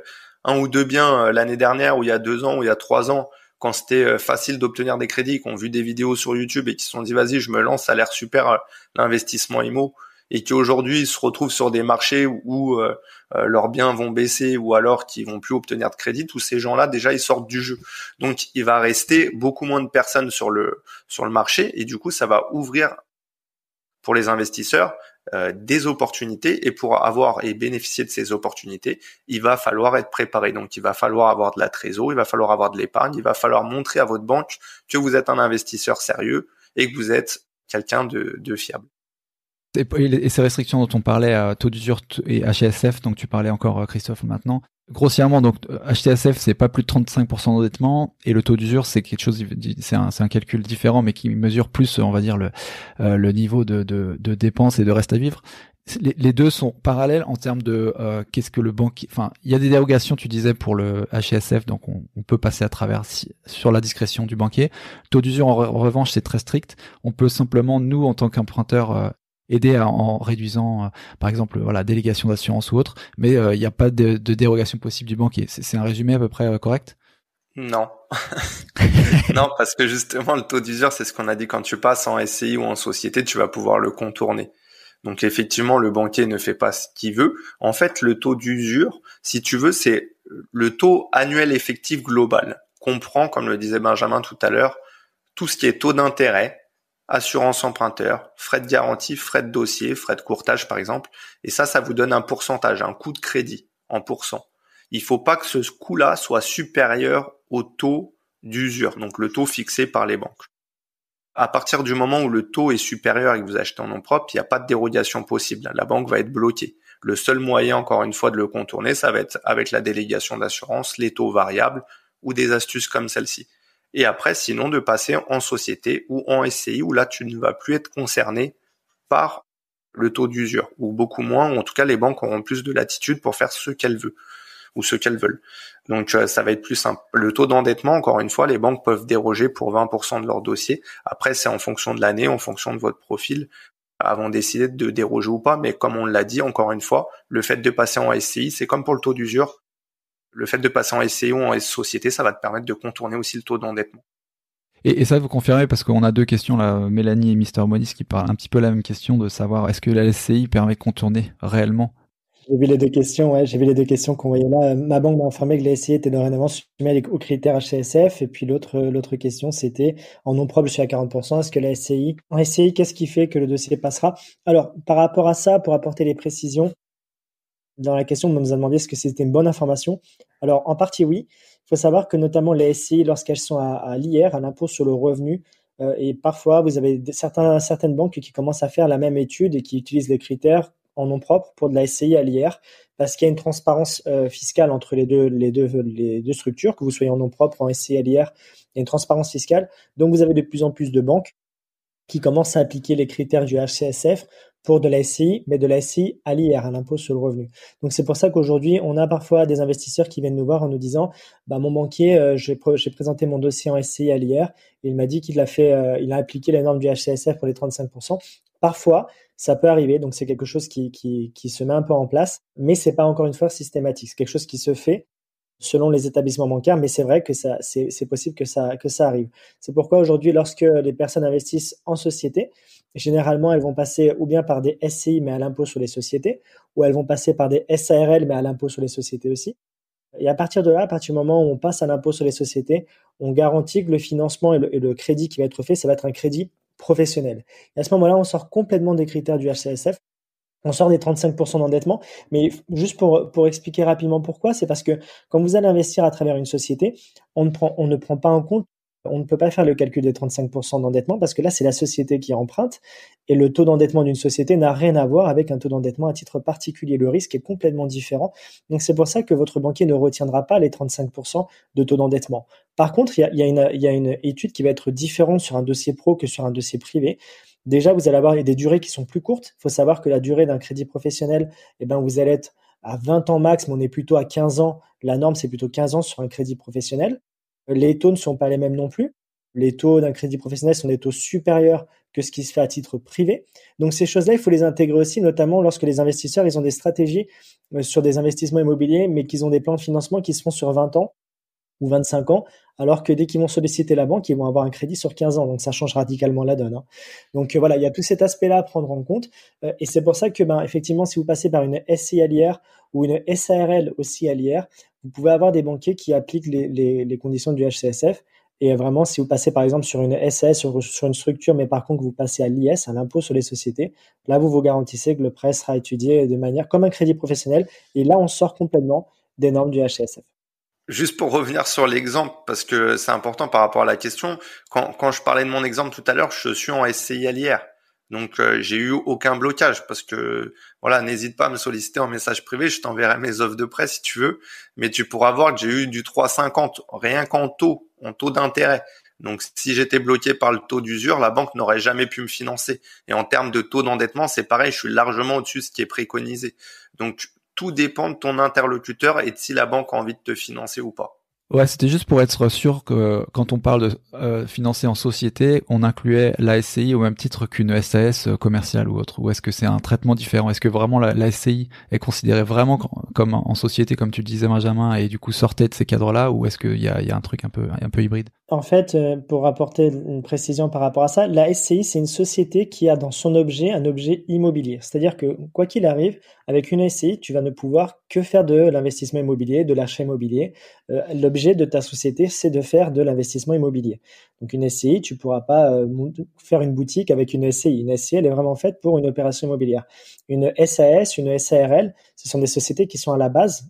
un ou deux biens l'année dernière, ou il y a 2 ans, ou il y a 3 ans, quand c'était facile d'obtenir des crédits, qui ont vu des vidéos sur YouTube et qui se sont dit, vas-y, je me lance, ça a l'air super, l'investissement IMO, et qui aujourd'hui se retrouvent sur des marchés où leurs biens vont baisser ou alors qu'ils vont plus obtenir de crédit, tous ces gens-là, déjà, ils sortent du jeu. Donc, il va rester beaucoup moins de personnes sur le marché et du coup, ça va ouvrir pour les investisseurs des opportunités, et pour avoir et bénéficier de ces opportunités, il va falloir être préparé. Donc, il va falloir avoir de la trésorerie, il va falloir avoir de l'épargne, il va falloir montrer à votre banque que vous êtes un investisseur sérieux et que vous êtes quelqu'un de fiable. Et ces restrictions dont on parlait, taux d'usure et HCSF, donc tu parlais encore, Christophe, maintenant. Grossièrement, donc HCSF, c'est pas plus de 35% d'endettement, et le taux d'usure, c'est quelque chose, c'est un calcul différent, mais qui mesure plus, on va dire, le niveau de dépenses et de reste à vivre. Les deux sont parallèles en termes de qu'est-ce que le banquier. Enfin, il y a des dérogations, tu disais, pour le HCSF, donc on peut passer à travers sur la discrétion du banquier. Taux d'usure, en revanche, c'est très strict. On peut simplement, nous, en tant qu'emprunteur, aider en réduisant, par exemple, voilà, délégation d'assurance ou autre, mais il n'y a pas de dérogation possible du banquier. C'est un résumé à peu près correct ? Non. Non, parce que justement, le taux d'usure, c'est ce qu'on a dit, quand tu passes en SCI ou en société, tu vas pouvoir le contourner. Donc effectivement, le banquier ne fait pas ce qu'il veut. En fait, le taux d'usure, si tu veux, c'est le taux annuel effectif global. Comprend, comme le disait Benjamin tout à l'heure, tout ce qui est taux d'intérêt, assurance emprunteur, frais de garantie, frais de dossier, frais de courtage par exemple. Et ça vous donne un pourcentage, un coût de crédit en pourcent. Il faut pas que ce coût-là soit supérieur au taux d'usure, donc le taux fixé par les banques. À partir du moment où le taux est supérieur et que vous achetez en nom propre, il n'y a pas de dérogation possible. La banque va être bloquée. Le seul moyen, encore une fois, de le contourner, ça va être avec la délégation d'assurance, les taux variables ou des astuces comme celle-ci. Et après, sinon, de passer en société ou en SCI, où là, tu ne vas plus être concerné par le taux d'usure, ou beaucoup moins, ou en tout cas, les banques auront plus de latitude pour faire ce qu'elles veulent ou ce qu'elles veulent. Donc ça va être plus simple. Le taux d'endettement, encore une fois, les banques peuvent déroger pour 20% de leur dossier. Après, c'est en fonction de l'année, en fonction de votre profil, avant de décider de déroger ou pas. Mais comme on l'a dit, encore une fois, le fait de passer en SCI, c'est comme pour le taux d'usure. Le fait de passer en SCI ou en société, ça va te permettre de contourner aussi le taux d'endettement. Et ça, vous confirmez, parce qu'on a deux questions là, Mélanie et Mister Modis, qui parlent un petit peu la même question de savoir est-ce que la SCI permet de contourner réellement? J'ai vu les deux questions, ouais, j'ai vu les deux questions qu'on voyait là. Ma banque m'a informé que la SCI était dorénavant soumise aux critères HCSF. Et puis l'autre question, c'était en nom propre, je suis à 40%. Est-ce que la SCI, en SCI, qu'est-ce qui fait que le dossier passera? Alors, par rapport à ça, pour apporter les précisions, dans la question, on nous a demandé est-ce que c'était une bonne information. Alors, en partie, oui. Il faut savoir que notamment les SCI, lorsqu'elles sont à l'IR, à l'impôt sur le revenu, et parfois, vous avez certaines banques qui commencent à faire la même étude et qui utilisent les critères en nom propre pour de la SCI à l'IR, parce qu'il y a une transparence fiscale entre les deux structures, que vous soyez en nom propre, en SCI à l'IR, il y a une transparence fiscale. Donc, vous avez de plus en plus de banques qui commencent à appliquer les critères du HCSF pour de la SCI, mais de la SCI à l'IR, à l'impôt sur le revenu. Donc c'est pour ça qu'aujourd'hui, on a parfois des investisseurs qui viennent nous voir en nous disant mon banquier, j'ai présenté mon dossier en SCI à l'IR, et il m'a dit qu'il a appliqué les normes du HCSF pour les 35%. Parfois, ça peut arriver, donc c'est quelque chose qui se met un peu en place, mais c'est pas encore une fois systématique. C'est quelque chose qui se fait selon les établissements bancaires, mais c'est vrai que c'est possible que ça arrive. C'est pourquoi aujourd'hui, lorsque les personnes investissent en société, généralement, elles vont passer ou bien par des SCI, mais à l'impôt sur les sociétés, ou elles vont passer par des SARL, mais à l'impôt sur les sociétés aussi. Et à partir de là, à partir du moment où on passe à l'impôt sur les sociétés, on garantit que le financement et le crédit qui va être fait, ça va être un crédit professionnel. Et à ce moment-là, on sort complètement des critères du HCSF. On sort des 35% d'endettement, mais juste pour expliquer rapidement pourquoi, c'est parce que quand vous allez investir à travers une société, on ne prend pas en compte, on ne peut pas faire le calcul des 35% d'endettement parce que là, c'est la société qui emprunte et le taux d'endettement d'une société n'a rien à voir avec un taux d'endettement à titre particulier. Le risque est complètement différent. Donc, c'est pour ça que votre banquier ne retiendra pas les 35% de taux d'endettement. Par contre, il y a une étude qui va être différente sur un dossier pro que sur un dossier privé. Déjà, vous allez avoir des durées qui sont plus courtes. Il faut savoir que la durée d'un crédit professionnel, vous allez être à 20 ans max, mais on est plutôt à 15 ans. La norme, c'est plutôt 15 ans sur un crédit professionnel. Les taux ne sont pas les mêmes non plus. Les taux d'un crédit professionnel sont des taux supérieurs que ce qui se fait à titre privé. Donc ces choses-là, il faut les intégrer aussi, notamment lorsque les investisseurs, ils ont des stratégies sur des investissements immobiliers, mais qu'ils ont des plans de financement qui se font sur 20 ans ou 25 ans, alors que dès qu'ils vont solliciter la banque, ils vont avoir un crédit sur 15 ans. Donc, ça change radicalement la donne. Donc, voilà, il y a tout cet aspect-là à prendre en compte. Et c'est pour ça que, effectivement, si vous passez par une SCI à l'IR ou une SARL aussi à l'IR, vous pouvez avoir des banquiers qui appliquent les conditions du HCSF. Et vraiment, si vous passez par exemple sur une SAS, sur une structure, mais par contre vous passez à l'IS, à l'impôt sur les sociétés, là vous vous garantissez que le prêt sera étudié de manière comme un crédit professionnel. Et là, on sort complètement des normes du HCSF. Juste pour revenir sur l'exemple, parce que c'est important par rapport à la question, quand je parlais de mon exemple tout à l'heure, je suis en SCI à l'IR. Donc j'ai eu aucun blocage parce que voilà, n'hésite pas à me solliciter en message privé, je t'enverrai mes offres de prêt si tu veux, mais tu pourras voir que j'ai eu du 3,50 rien qu'en taux d'intérêt. Donc si j'étais bloqué par le taux d'usure, la banque n'aurait jamais pu me financer. Et en termes de taux d'endettement, c'est pareil, je suis largement au-dessus de ce qui est préconisé. Donc tout dépend de ton interlocuteur et de si la banque a envie de te financer ou pas. Ouais, c'était juste pour être sûr que quand on parle de financer en société, on incluait la SCI au même titre qu'une SAS commerciale ou autre. Ou est-ce que c'est un traitement différent? Est-ce que vraiment la SCI est considérée vraiment comme en société, comme tu le disais Benjamin, et du coup sortait de ces cadres-là, ou est-ce qu'il y a un truc un peu hybride? En fait, pour apporter une précision par rapport à ça, la SCI, c'est une société qui a dans son objet un objet immobilier. C'est-à-dire que quoi qu'il arrive, avec une SCI, tu vas ne pouvoir que faire de l'investissement immobilier, de l'achat immobilier. L'objet de ta société, c'est de faire de l'investissement immobilier. Donc une SCI, tu pourras pas faire une boutique avec une SCI. Une SCI, elle est vraiment faite pour une opération immobilière. Une SAS, une SARL, ce sont des sociétés qui sont à la base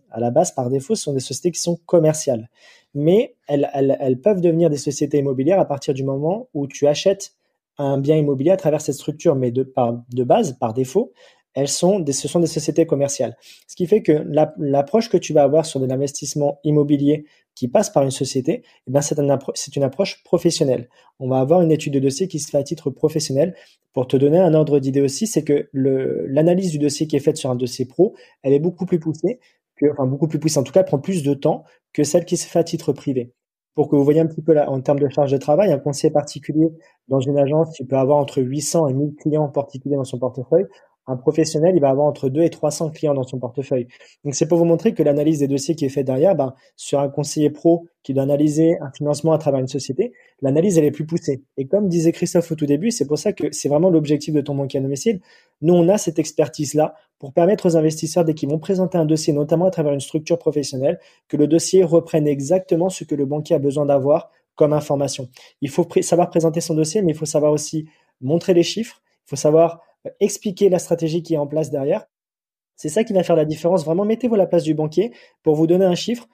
par défaut, ce sont des sociétés qui sont commerciales. Mais elles peuvent devenir des sociétés immobilières à partir du moment où tu achètes un bien immobilier à travers cette structure. Mais de base, par défaut, ce sont des sociétés commerciales. Ce qui fait que l'approche que tu vas avoir sur de l'investissement immobilier qui passe par une société, eh ben c'est une approche professionnelle. On va avoir une étude de dossier qui se fait à titre professionnel. Pour te donner un ordre d'idée aussi, c'est que l'analyse du dossier qui est faite sur un dossier pro, elle est beaucoup plus poussée, beaucoup plus poussée, en tout cas, elle prend plus de temps que celle qui se fait à titre privé. Pour que vous voyez un petit peu là, en termes de charge de travail, un conseiller particulier dans une agence, il peut avoir entre 800 et 1000 clients particuliers dans son portefeuille. Un professionnel, il va avoir entre 2 et 300 clients dans son portefeuille. Donc, c'est pour vous montrer que l'analyse des dossiers qui est faite derrière, sur un conseiller pro qui doit analyser un financement à travers une société, l'analyse, elle est plus poussée. Et comme disait Christophe au tout début, c'est pour ça que c'est vraiment l'objectif de ton banquier à domicile. Nous, on a cette expertise-là pour permettre aux investisseurs, dès qu'ils vont présenter un dossier, notamment à travers une structure professionnelle, que le dossier reprenne exactement ce que le banquier a besoin d'avoir comme information. Il faut savoir présenter son dossier, mais il faut savoir aussi montrer les chiffres. Il faut savoir expliquer la stratégie qui est en place derrière. C'est ça qui va faire la différence. Vraiment, mettez-vous à la place du banquier. Pour vous donner un chiffre,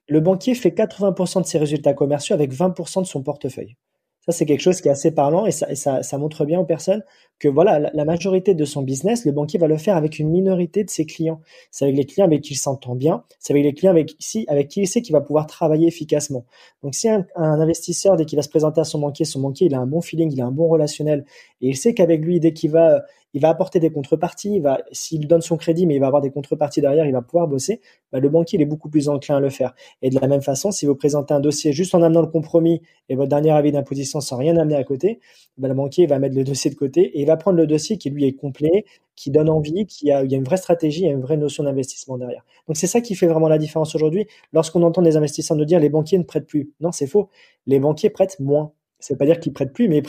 le banquier fait 80% de ses résultats commerciaux avec 20% de son portefeuille. Ça, c'est quelque chose qui est assez parlant et ça montre bien aux personnes que voilà, la majorité de son business, le banquier va le faire avec une minorité de ses clients. C'est avec les clients avec qui il s'entend bien, c'est avec les clients avec qui il sait qu'il va pouvoir travailler efficacement. Donc, si un investisseur, dès qu'il va se présenter à son banquier, il a un bon feeling, il a un bon relationnel et il sait qu'avec lui, dès qu'il va il va apporter des contreparties, s'il donne son crédit, mais il va avoir des contreparties derrière, il va pouvoir bosser, le banquier il est beaucoup plus enclin à le faire. Et de la même façon, si vous présentez un dossier juste en amenant le compromis et votre dernier avis d'imposition sans rien amener à côté, le banquier va mettre le dossier de côté et il va prendre le dossier qui lui est complet, qui donne envie, il y a une vraie stratégie, il y a une vraie notion d'investissement derrière. Donc c'est ça qui fait vraiment la différence aujourd'hui. Lorsqu'on entend des investisseurs nous dire les banquiers ne prêtent plus, non c'est faux, les banquiers prêtent moins. Ça veut pas dire qu'ils prêtent plus, mais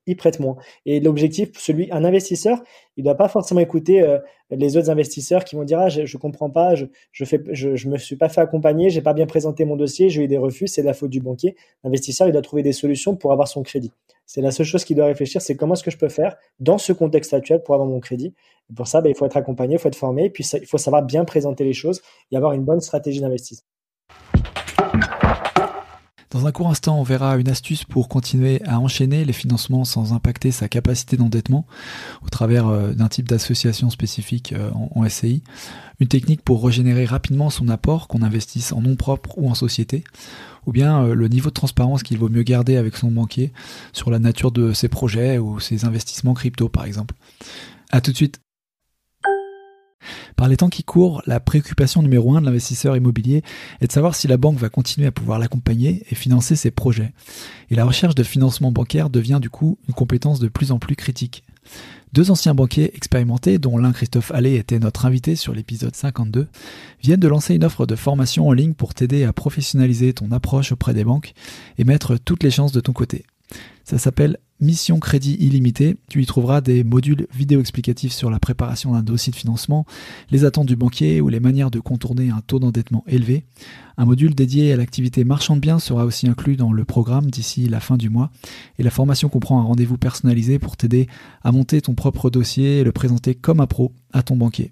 ils prêtent moins. Et l'objectif, un investisseur, il doit pas forcément écouter les autres investisseurs qui vont dire je comprends pas, je me suis pas fait accompagner, j'ai pas bien présenté mon dossier, j'ai eu des refus, c'est de la faute du banquier. L'investisseur, il doit trouver des solutions pour avoir son crédit. C'est la seule chose qu'il doit réfléchir, c'est comment est-ce que je peux faire dans ce contexte actuel pour avoir mon crédit. Et pour ça, il faut être accompagné, il faut être formé, et puis il faut savoir bien présenter les choses et avoir une bonne stratégie d'investissement. Dans un court instant, on verra une astuce pour continuer à enchaîner les financements sans impacter sa capacité d'endettement au travers d'un type d'association spécifique en SCI. Une technique pour régénérer rapidement son apport, qu'on investisse en nom propre ou en société. Ou bien le niveau de transparence qu'il vaut mieux garder avec son banquier sur la nature de ses projets ou ses investissements crypto par exemple. À tout de suite. Par les temps qui courent, la préoccupation numéro 1 de l'investisseur immobilier est de savoir si la banque va continuer à pouvoir l'accompagner et financer ses projets. Et la recherche de financement bancaire devient du coup une compétence de plus en plus critique. 2 anciens banquiers expérimentés, dont l'un Christophe Allais était notre invité sur l'épisode 52, viennent de lancer une offre de formation en ligne pour t'aider à professionnaliser ton approche auprès des banques et mettre toutes les chances de ton côté. Ça s'appelle Mission Crédit Illimité. Tu y trouveras des modules vidéo explicatifs sur la préparation d'un dossier de financement, les attentes du banquier ou les manières de contourner un taux d'endettement élevé. Un module dédié à l'activité marchand de biens sera aussi inclus dans le programme d'ici la fin du mois. Et la formation comprend un rendez-vous personnalisé pour t'aider à monter ton propre dossier et le présenter comme un pro à ton banquier.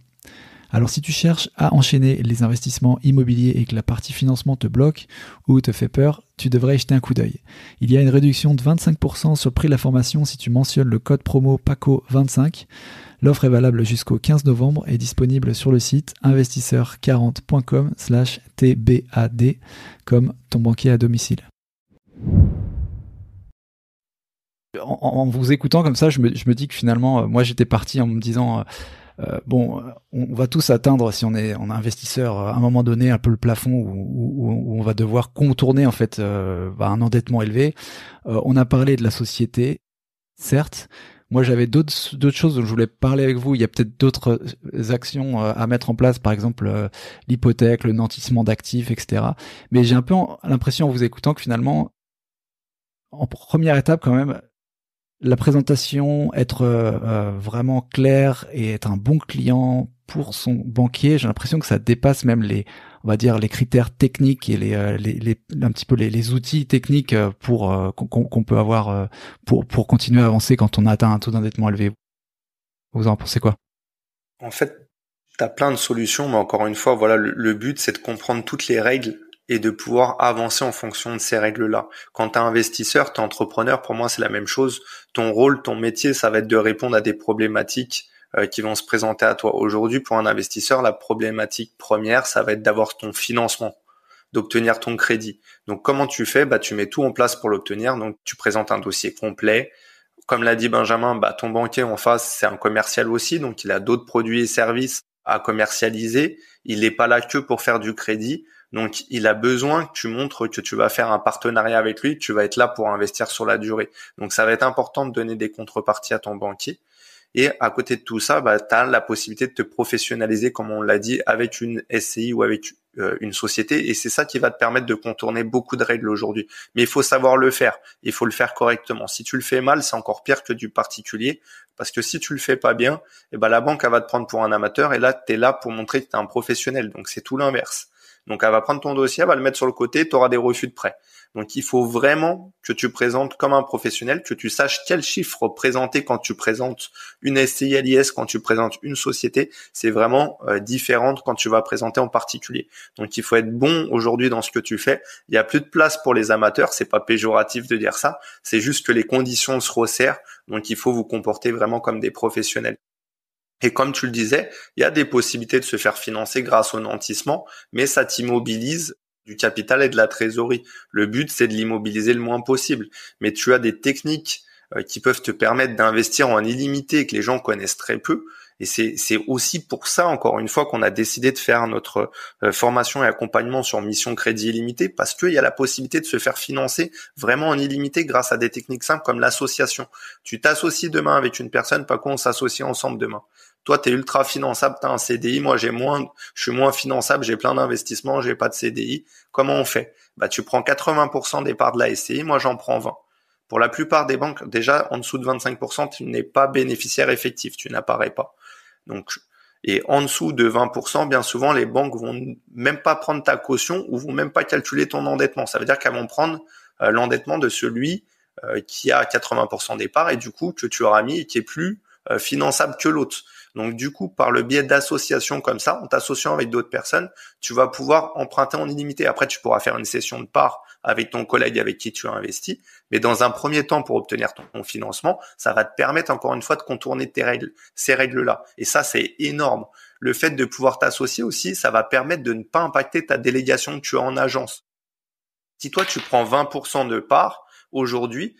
Alors si tu cherches à enchaîner les investissements immobiliers et que la partie financement te bloque ou te fait peur, tu devrais y jeter un coup d'œil. Il y a une réduction de 25% sur le prix de la formation si tu mentionnes le code promo PACO25. L'offre est valable jusqu'au 15 novembre et disponible sur le site investisseur40.com/TBAD comme ton banquier à domicile. En vous écoutant comme ça, je me dis que finalement, moi j'étais parti en me disant... On va tous atteindre, si on est investisseur, à un moment donné, un peu le plafond où on va devoir contourner en fait un endettement élevé. On a parlé de la société, certes. Moi, j'avais d'autres choses dont je voulais parler avec vous. Il y a peut-être d'autres actions à mettre en place, par exemple l'hypothèque, le nantissement d'actifs, etc. Mais j'ai un peu l'impression en vous écoutant que finalement, en première étape quand même, la présentation, être vraiment clair et être un bon client pour son banquier, j'ai l'impression que ça dépasse même on va dire les critères techniques et un petit peu les outils techniques qu'on peut avoir pour continuer à avancer quand on a atteint un taux d'endettement élevé. Vous en pensez quoi? En fait, tu as plein de solutions, mais encore une fois, voilà, le but, c'est de comprendre toutes les règles et de pouvoir avancer en fonction de ces règles-là. Quand t'es investisseur, t'es entrepreneur, pour moi, c'est la même chose. Ton rôle, ton métier, ça va être de répondre à des problématiques qui vont se présenter à toi. Aujourd'hui, pour un investisseur, la problématique première, ça va être d'avoir ton financement, d'obtenir ton crédit. Donc, comment tu fais? Tu mets tout en place pour l'obtenir. Donc, tu présentes un dossier complet. Comme l'a dit Benjamin, ton banquier en face, c'est un commercial aussi, donc il a d'autres produits et services à commercialiser. Il n'est pas là que pour faire du crédit. Donc, il a besoin que tu montres que tu vas faire un partenariat avec lui, que tu vas être là pour investir sur la durée. Donc, ça va être important de donner des contreparties à ton banquier. Et à côté de tout ça, tu as la possibilité de te professionnaliser, comme on l'a dit, avec une SCI ou avec une société. Et c'est ça qui va te permettre de contourner beaucoup de règles aujourd'hui. Mais il faut savoir le faire. Il faut le faire correctement. Si tu le fais mal, c'est encore pire que du particulier. Parce que si tu le fais pas bien, la banque, elle va te prendre pour un amateur. Et là, tu es là pour montrer que tu es un professionnel. Donc, c'est tout l'inverse. Donc, elle va prendre ton dossier, elle va le mettre sur le côté, tu auras des refus de prêt. Donc, il faut vraiment que tu présentes comme un professionnel, que tu saches quels chiffres présenter quand tu présentes une SCI à l'IS, quand tu présentes une société. C'est vraiment différent quand tu vas présenter en particulier. Donc, il faut être bon aujourd'hui dans ce que tu fais. Il n'y a plus de place pour les amateurs. C'est pas péjoratif de dire ça. C'est juste que les conditions se resserrent. Donc, il faut vous comporter vraiment comme des professionnels. Et comme tu le disais, il y a des possibilités de se faire financer grâce au nantissement, mais ça t'immobilise du capital et de la trésorerie. Le but, c'est de l'immobiliser le moins possible. Mais tu as des techniques qui peuvent te permettre d'investir en illimité que les gens connaissent très peu. Et c'est aussi pour ça, encore une fois, qu'on a décidé de faire notre formation et accompagnement sur Mission Crédit Illimité, parce qu'il y a la possibilité de se faire financer vraiment en illimité grâce à des techniques simples comme l'association. Tu t'associes demain avec une personne, pas qu'on s'associe ensemble demain. Toi, t'es ultra finançable, t'as un CDI. Moi, je suis moins finançable, j'ai plein d'investissements, j'ai pas de CDI. Comment on fait? Tu prends 80% des parts de la SCI, moi, j'en prends 20. Pour la plupart des banques, déjà, en dessous de 25%, tu n'es pas bénéficiaire effectif, tu n'apparais pas. Donc, et en dessous de 20%, bien souvent, les banques vont même pas prendre ta caution ou vont même pas calculer ton endettement. Ça veut dire qu'elles vont prendre l'endettement de celui qui a 80% des parts et du coup, que tu auras mis et qui est plus finançable que l'autre. Donc du coup, par le biais d'associations comme ça, en t'associant avec d'autres personnes, tu vas pouvoir emprunter en illimité. Après, tu pourras faire une cession de parts avec ton collègue avec qui tu as investi. Mais dans un premier temps, pour obtenir ton financement, ça va te permettre encore une fois de contourner ces règles-là. Et ça, c'est énorme. Le fait de pouvoir t'associer aussi, ça va permettre de ne pas impacter ta délégation que tu as en agence. Si toi, tu prends 20% de parts aujourd'hui,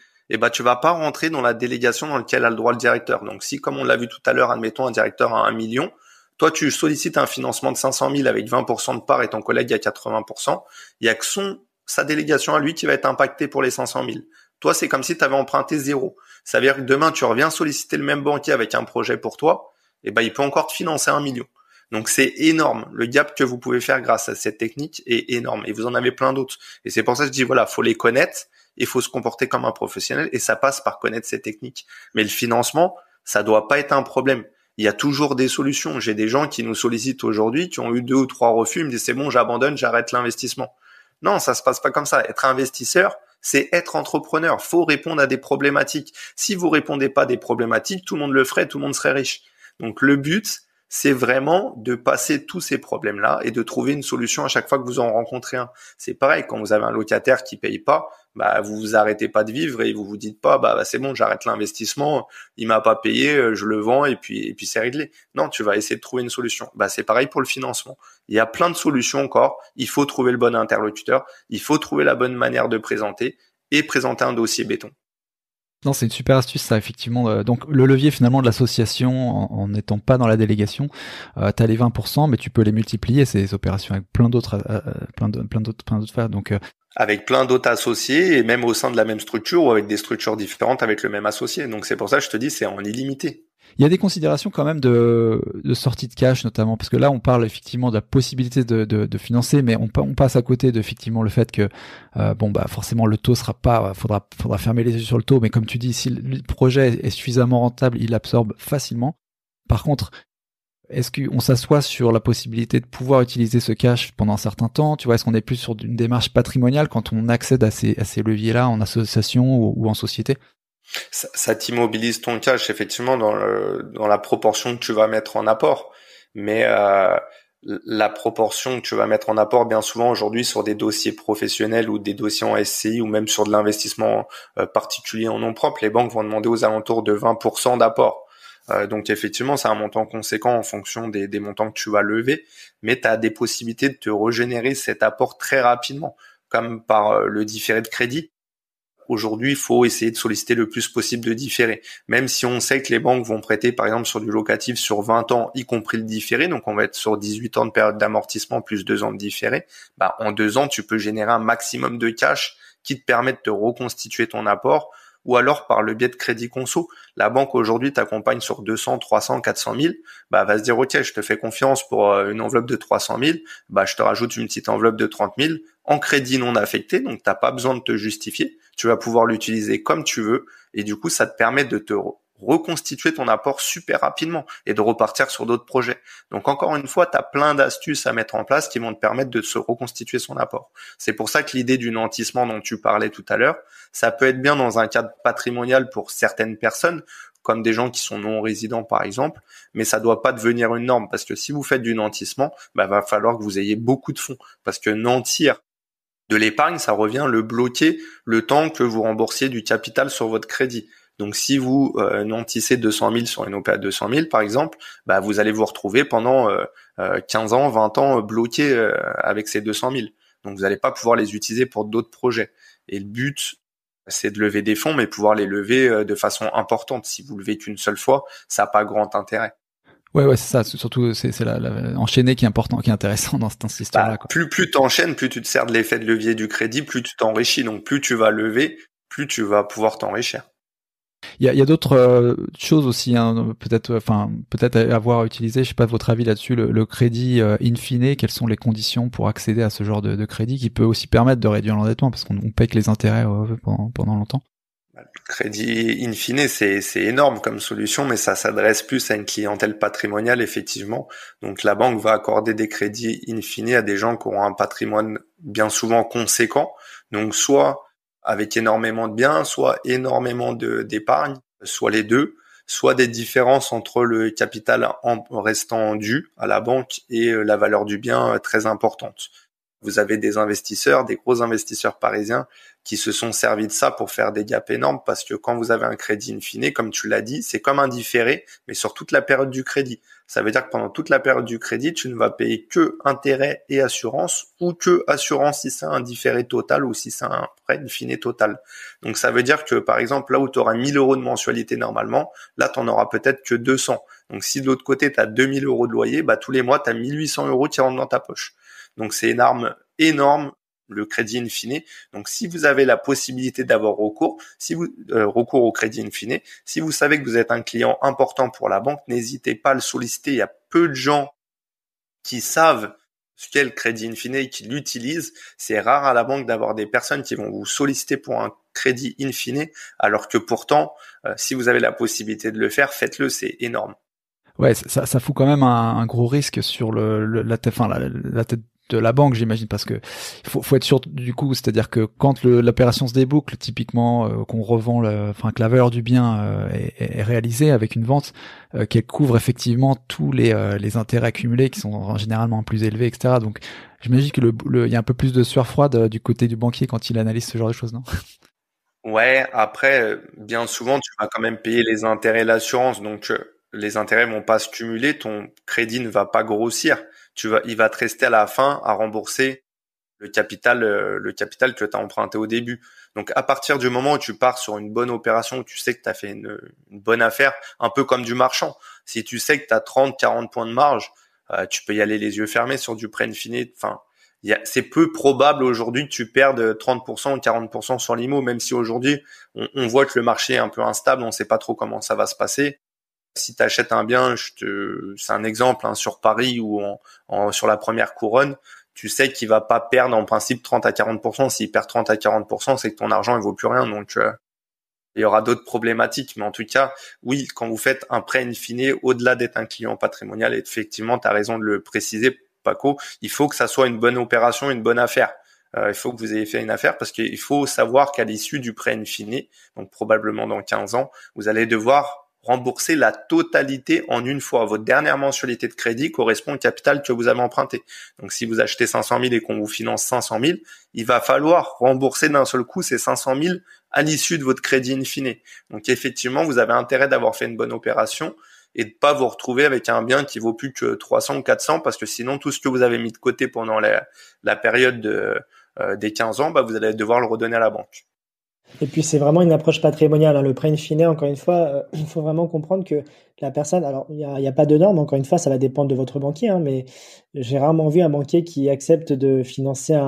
tu vas pas rentrer dans la délégation dans laquelle a le droit le directeur. Donc, si, comme on l'a vu tout à l'heure, admettons un directeur a 1 million, toi, tu sollicites un financement de 500 000 avec 20% de part et ton collègue a 80%, il y a que sa délégation à lui qui va être impactée pour les 500 000. Toi, c'est comme si tu avais emprunté 0. Ça veut dire que demain, tu reviens solliciter le même banquier avec un projet pour toi, il peut encore te financer 1 million. Donc, c'est énorme. Le gap que vous pouvez faire grâce à cette technique est énorme. Et vous en avez plein d'autres. Et c'est pour ça que je dis, voilà, faut les connaître. Il faut se comporter comme un professionnel et ça passe par connaître ces techniques. Mais le financement, ça doit pas être un problème. Il y a toujours des solutions. J'ai des gens qui nous sollicitent aujourd'hui, qui ont eu 2 ou 3 refus, ils me disent c'est bon, j'abandonne, j'arrête l'investissement. Non, ça se passe pas comme ça. Être investisseur, c'est être entrepreneur. Faut répondre à des problématiques. Si vous répondez pas à des problématiques, tout le monde le ferait, tout le monde serait riche. Donc le but, c'est vraiment de passer tous ces problèmes-là et de trouver une solution à chaque fois que vous en rencontrez un. C'est pareil, quand vous avez un locataire qui paye pas, vous vous arrêtez pas de vivre et vous vous dites pas, c'est bon, j'arrête l'investissement, il m'a pas payé, je le vends et puis c'est réglé. Non, tu vas essayer de trouver une solution. C'est pareil pour le financement. Il y a plein de solutions encore. Il faut trouver le bon interlocuteur. Il faut trouver la bonne manière de présenter et présenter un dossier béton. Non, c'est une super astuce ça, effectivement. Donc le levier finalement de l'association en n'étant pas dans la délégation, tu as les 20%, mais tu peux les multiplier ces opérations avec plein d'autres plein d'autres faire. Donc Avec plein d'autres associés et même au sein de la même structure ou avec des structures différentes avec le même associé. Donc c'est pour ça que je te dis c'est en illimité. il y a des considérations quand même de sortie de cash notamment, parce que là on parle effectivement de la possibilité de financer, mais on passe à côté de effectivement le fait que bon bah forcément le taux sera pas, faudra fermer les yeux sur le taux, mais comme tu dis, si le projet est suffisamment rentable, il l'absorbe facilement. Par contre, est-ce qu'on s'assoit sur la possibilité de pouvoir utiliser ce cash pendant un certain temps? Tu vois, est-ce qu'on est plus sur une démarche patrimoniale quand on accède à ces leviers-là en association ou en société? Ça t'immobilise ton cash effectivement dans la proportion que tu vas mettre en apport. Mais la proportion que tu vas mettre en apport bien souvent aujourd'hui sur des dossiers professionnels ou des dossiers en SCI ou même sur de l'investissement particulier en nom propre, les banques vont demander aux alentours de 20% d'apport. Donc effectivement, c'est un montant conséquent en fonction des montants que tu vas lever, mais tu as des possibilités de te régénérer cet apport très rapidement, comme par le différé de crédit. Aujourd'hui, il faut essayer de solliciter le plus possible de différés. Même si on sait que les banques vont prêter, par exemple, sur du locatif sur 20 ans, y compris le différé, donc on va être sur 18 ans de période d'amortissement plus 2 ans de différé, bah, en 2 ans, tu peux générer un maximum de cash qui te permet de te reconstituer ton apport, ou alors par le biais de crédit conso. La banque aujourd'hui t'accompagne sur 200, 300, 400 000, bah, va se dire, OK, je te fais confiance pour une enveloppe de 300 000, bah, je te rajoute une petite enveloppe de 30 000 en crédit non affecté, donc t'as pas besoin de te justifier. Tu vas pouvoir l'utiliser comme tu veux et du coup, ça te permet de te reconstituer ton apport super rapidement et de repartir sur d'autres projets. Donc encore une fois, tu as plein d'astuces à mettre en place qui vont te permettre de se reconstituer son apport. C'est pour ça que l'idée du nantissement dont tu parlais tout à l'heure, ça peut être bien dans un cadre patrimonial pour certaines personnes, comme des gens qui sont non résidents par exemple, mais ça doit pas devenir une norme parce que si vous faites du nantissement, bah, va falloir que vous ayez beaucoup de fonds parce que nantir de l'épargne, ça revient le bloquer le temps que vous remboursiez du capital sur votre crédit. Donc, si vous nantissez 200 000 sur une OPA 200 000, par exemple, bah, vous allez vous retrouver pendant 15 ans, 20 ans bloqué avec ces 200 000. Donc, vous n'allez pas pouvoir les utiliser pour d'autres projets. Et le but, c'est de lever des fonds, mais pouvoir les lever de façon importante. Si vous levez qu'une seule fois, ça n'a pas grand intérêt. Ouais, c'est ça. Surtout, c'est enchaîner qui est important, qui est intéressant dans cette histoire-là, quoi. Plus t'enchaînes, plus tu te sers de l'effet de levier du crédit, plus tu t'enrichis. Donc, plus tu vas lever, plus tu vas pouvoir t'enrichir. Il y a d'autres choses aussi, hein, peut-être avoir utilisé, je sais pas votre avis là-dessus, le crédit in fine. Quelles sont les conditions pour accéder à ce genre de crédit qui peut aussi permettre de réduire l'endettement parce qu'on paye que les intérêts pendant longtemps. Le crédit in fine, c'est énorme comme solution, mais ça s'adresse plus à une clientèle patrimoniale, effectivement. Donc, la banque va accorder des crédits in fine à des gens qui auront un patrimoine bien souvent conséquent. Donc, soit avec énormément de biens, soit énormément d'épargne, soit les deux, soit des différences entre le capital en restant dû à la banque et la valeur du bien très importante. Vous avez des investisseurs, des gros investisseurs parisiens qui se sont servis de ça pour faire des gaps énormes parce que quand vous avez un crédit in fine, comme tu l'as dit, c'est comme un différé, mais sur toute la période du crédit. Ça veut dire que pendant toute la période du crédit, tu ne vas payer que intérêt et assurance ou que assurance si c'est un différé total ou si c'est un prêt in fine total. Donc ça veut dire que par exemple, là où tu auras 1 000 € de mensualité normalement, là tu en auras peut-être que 200. Donc si de l'autre côté tu as 2 000 € de loyer, bah tous les mois tu as 1 800 € qui rentrent dans ta poche. Donc c'est énorme le crédit in fine. Donc si vous avez la possibilité d'avoir recours, recours au crédit in fine, si vous savez que vous êtes un client important pour la banque, n'hésitez pas à le solliciter. Il y a peu de gens qui savent ce qu'est le crédit in fine et qui l'utilisent. C'est rare à la banque d'avoir des personnes qui vont vous solliciter pour un crédit in fine, alors que pourtant, si vous avez la possibilité de le faire, faites-le, c'est énorme. Ouais, ça fout quand même un gros risque sur la tête de la banque, j'imagine, parce que faut être sûr du coup, c'est-à-dire que quand l'opération se déboucle, typiquement qu'on revend, que la valeur du bien est réalisée avec une vente, qu'elle couvre effectivement tous les intérêts accumulés qui sont généralement plus élevés, etc. Donc, j'imagine que il y a un peu plus de sueur froide du côté du banquier quand il analyse ce genre de choses, non? Ouais, après, bien souvent, tu vas quand même payer les intérêts et l'assurance, donc les intérêts vont pas se cumuler, ton crédit ne va pas grossir. Il va te rester à la fin à rembourser le capital que tu as emprunté au début. Donc à partir du moment où tu pars sur une bonne opération, où tu sais que tu as fait une bonne affaire, un peu comme du marchand. Si tu sais que tu as 30-40 points de marge, tu peux y aller les yeux fermés sur du prêt in fine. Enfin, c'est peu probable aujourd'hui que tu perdes 30% ou 40% sur l'IMO, même si aujourd'hui on voit que le marché est un peu instable, on sait pas trop comment ça va se passer. Si tu achètes un bien, c'est un exemple sur Paris ou sur la première couronne, tu sais qu'il va pas perdre en principe 30 à 40%. S'il perd 30 à 40%, c'est que ton argent il vaut plus rien. Donc il y aura d'autres problématiques, mais en tout cas, oui, quand vous faites un prêt in fine, au-delà d'être un client patrimonial, effectivement, tu as raison de le préciser, Paco, il faut que ça soit une bonne opération, une bonne affaire. Il faut que vous ayez fait une affaire parce qu'il faut savoir qu'à l'issue du prêt in fine, donc probablement dans 15 ans, vous allez devoir rembourser la totalité en une fois. Votre dernière mensualité de crédit correspond au capital que vous avez emprunté. Donc, si vous achetez 500 000 et qu'on vous finance 500 000, il va falloir rembourser d'un seul coup ces 500 000 à l'issue de votre crédit in fine. Donc, effectivement, vous avez intérêt d'avoir fait une bonne opération et de pas vous retrouver avec un bien qui vaut plus que 300 ou 400 parce que sinon, tout ce que vous avez mis de côté pendant la période des 15 ans, vous allez devoir le redonner à la banque. Et puis c'est vraiment une approche patrimoniale. Le prêt in fine, encore une fois, il faut vraiment comprendre que la personne, alors il y a pas de normes, encore une fois, ça va dépendre de votre banquier, mais j'ai rarement vu un banquier qui accepte de financer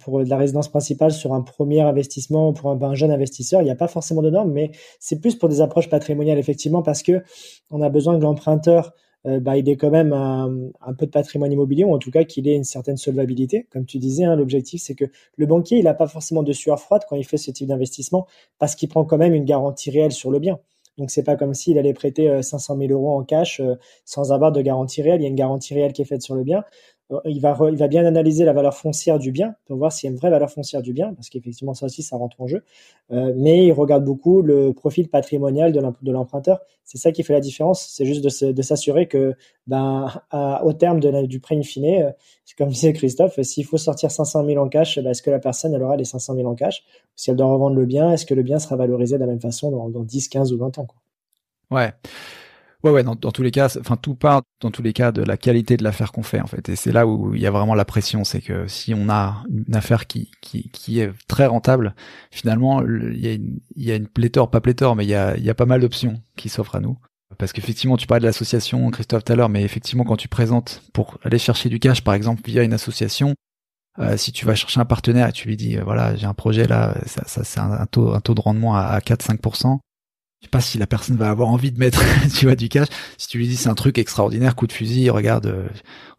pour de la résidence principale sur un premier investissement ou pour un jeune investisseur. Il n'y a pas forcément de normes, mais c'est plus pour des approches patrimoniales, effectivement, parce que on a besoin que l'emprunteur il ait quand même un peu de patrimoine immobilier, ou en tout cas qu'il ait une certaine solvabilité. Comme tu disais, l'objectif, c'est que le banquier, il n'a pas forcément de sueur froide quand il fait ce type d'investissement, parce qu'il prend quand même une garantie réelle sur le bien. Donc, c'est pas comme s'il allait prêter 500 000 euros en cash sans avoir de garantie réelle. Il y a une garantie réelle qui est faite sur le bien. Il va bien analyser la valeur foncière du bien pour voir s'il y a une vraie valeur foncière du bien, parce qu'effectivement, ça aussi, ça rentre en jeu. Mais il regarde beaucoup le profil patrimonial de l'emprunteur. C'est ça qui fait la différence. C'est juste de s'assurer que, au terme du prêt in fine, comme disait Christophe, s'il faut sortir 500 000 en cash, est-ce que la personne, elle aura les 500 000 en cash? Si elle doit revendre le bien, est-ce que le bien sera valorisé de la même façon dans 10, 15 ou 20 ans, quoi. Ouais. Ouais, dans tous les cas, tout part dans tous les cas de la qualité de l'affaire qu'on fait, en fait. Et c'est là où il y a vraiment la pression, c'est que si on a une affaire qui est très rentable, finalement, il y a une pléthore, pas pléthore, mais il y a pas mal d'options qui s'offrent à nous. Parce qu'effectivement, tu parlais de l'association, Christophe, tout à l'heure, mais effectivement, quand tu présentes pour aller chercher du cash, par exemple, via une association, si tu vas chercher un partenaire et tu lui dis, voilà, j'ai un projet là, ça c'est un taux de rendement à 4-5%. Je sais pas si la personne va avoir envie de mettre, tu vois, du cash. Si tu lui dis c'est un truc extraordinaire, coup de fusil, regarde,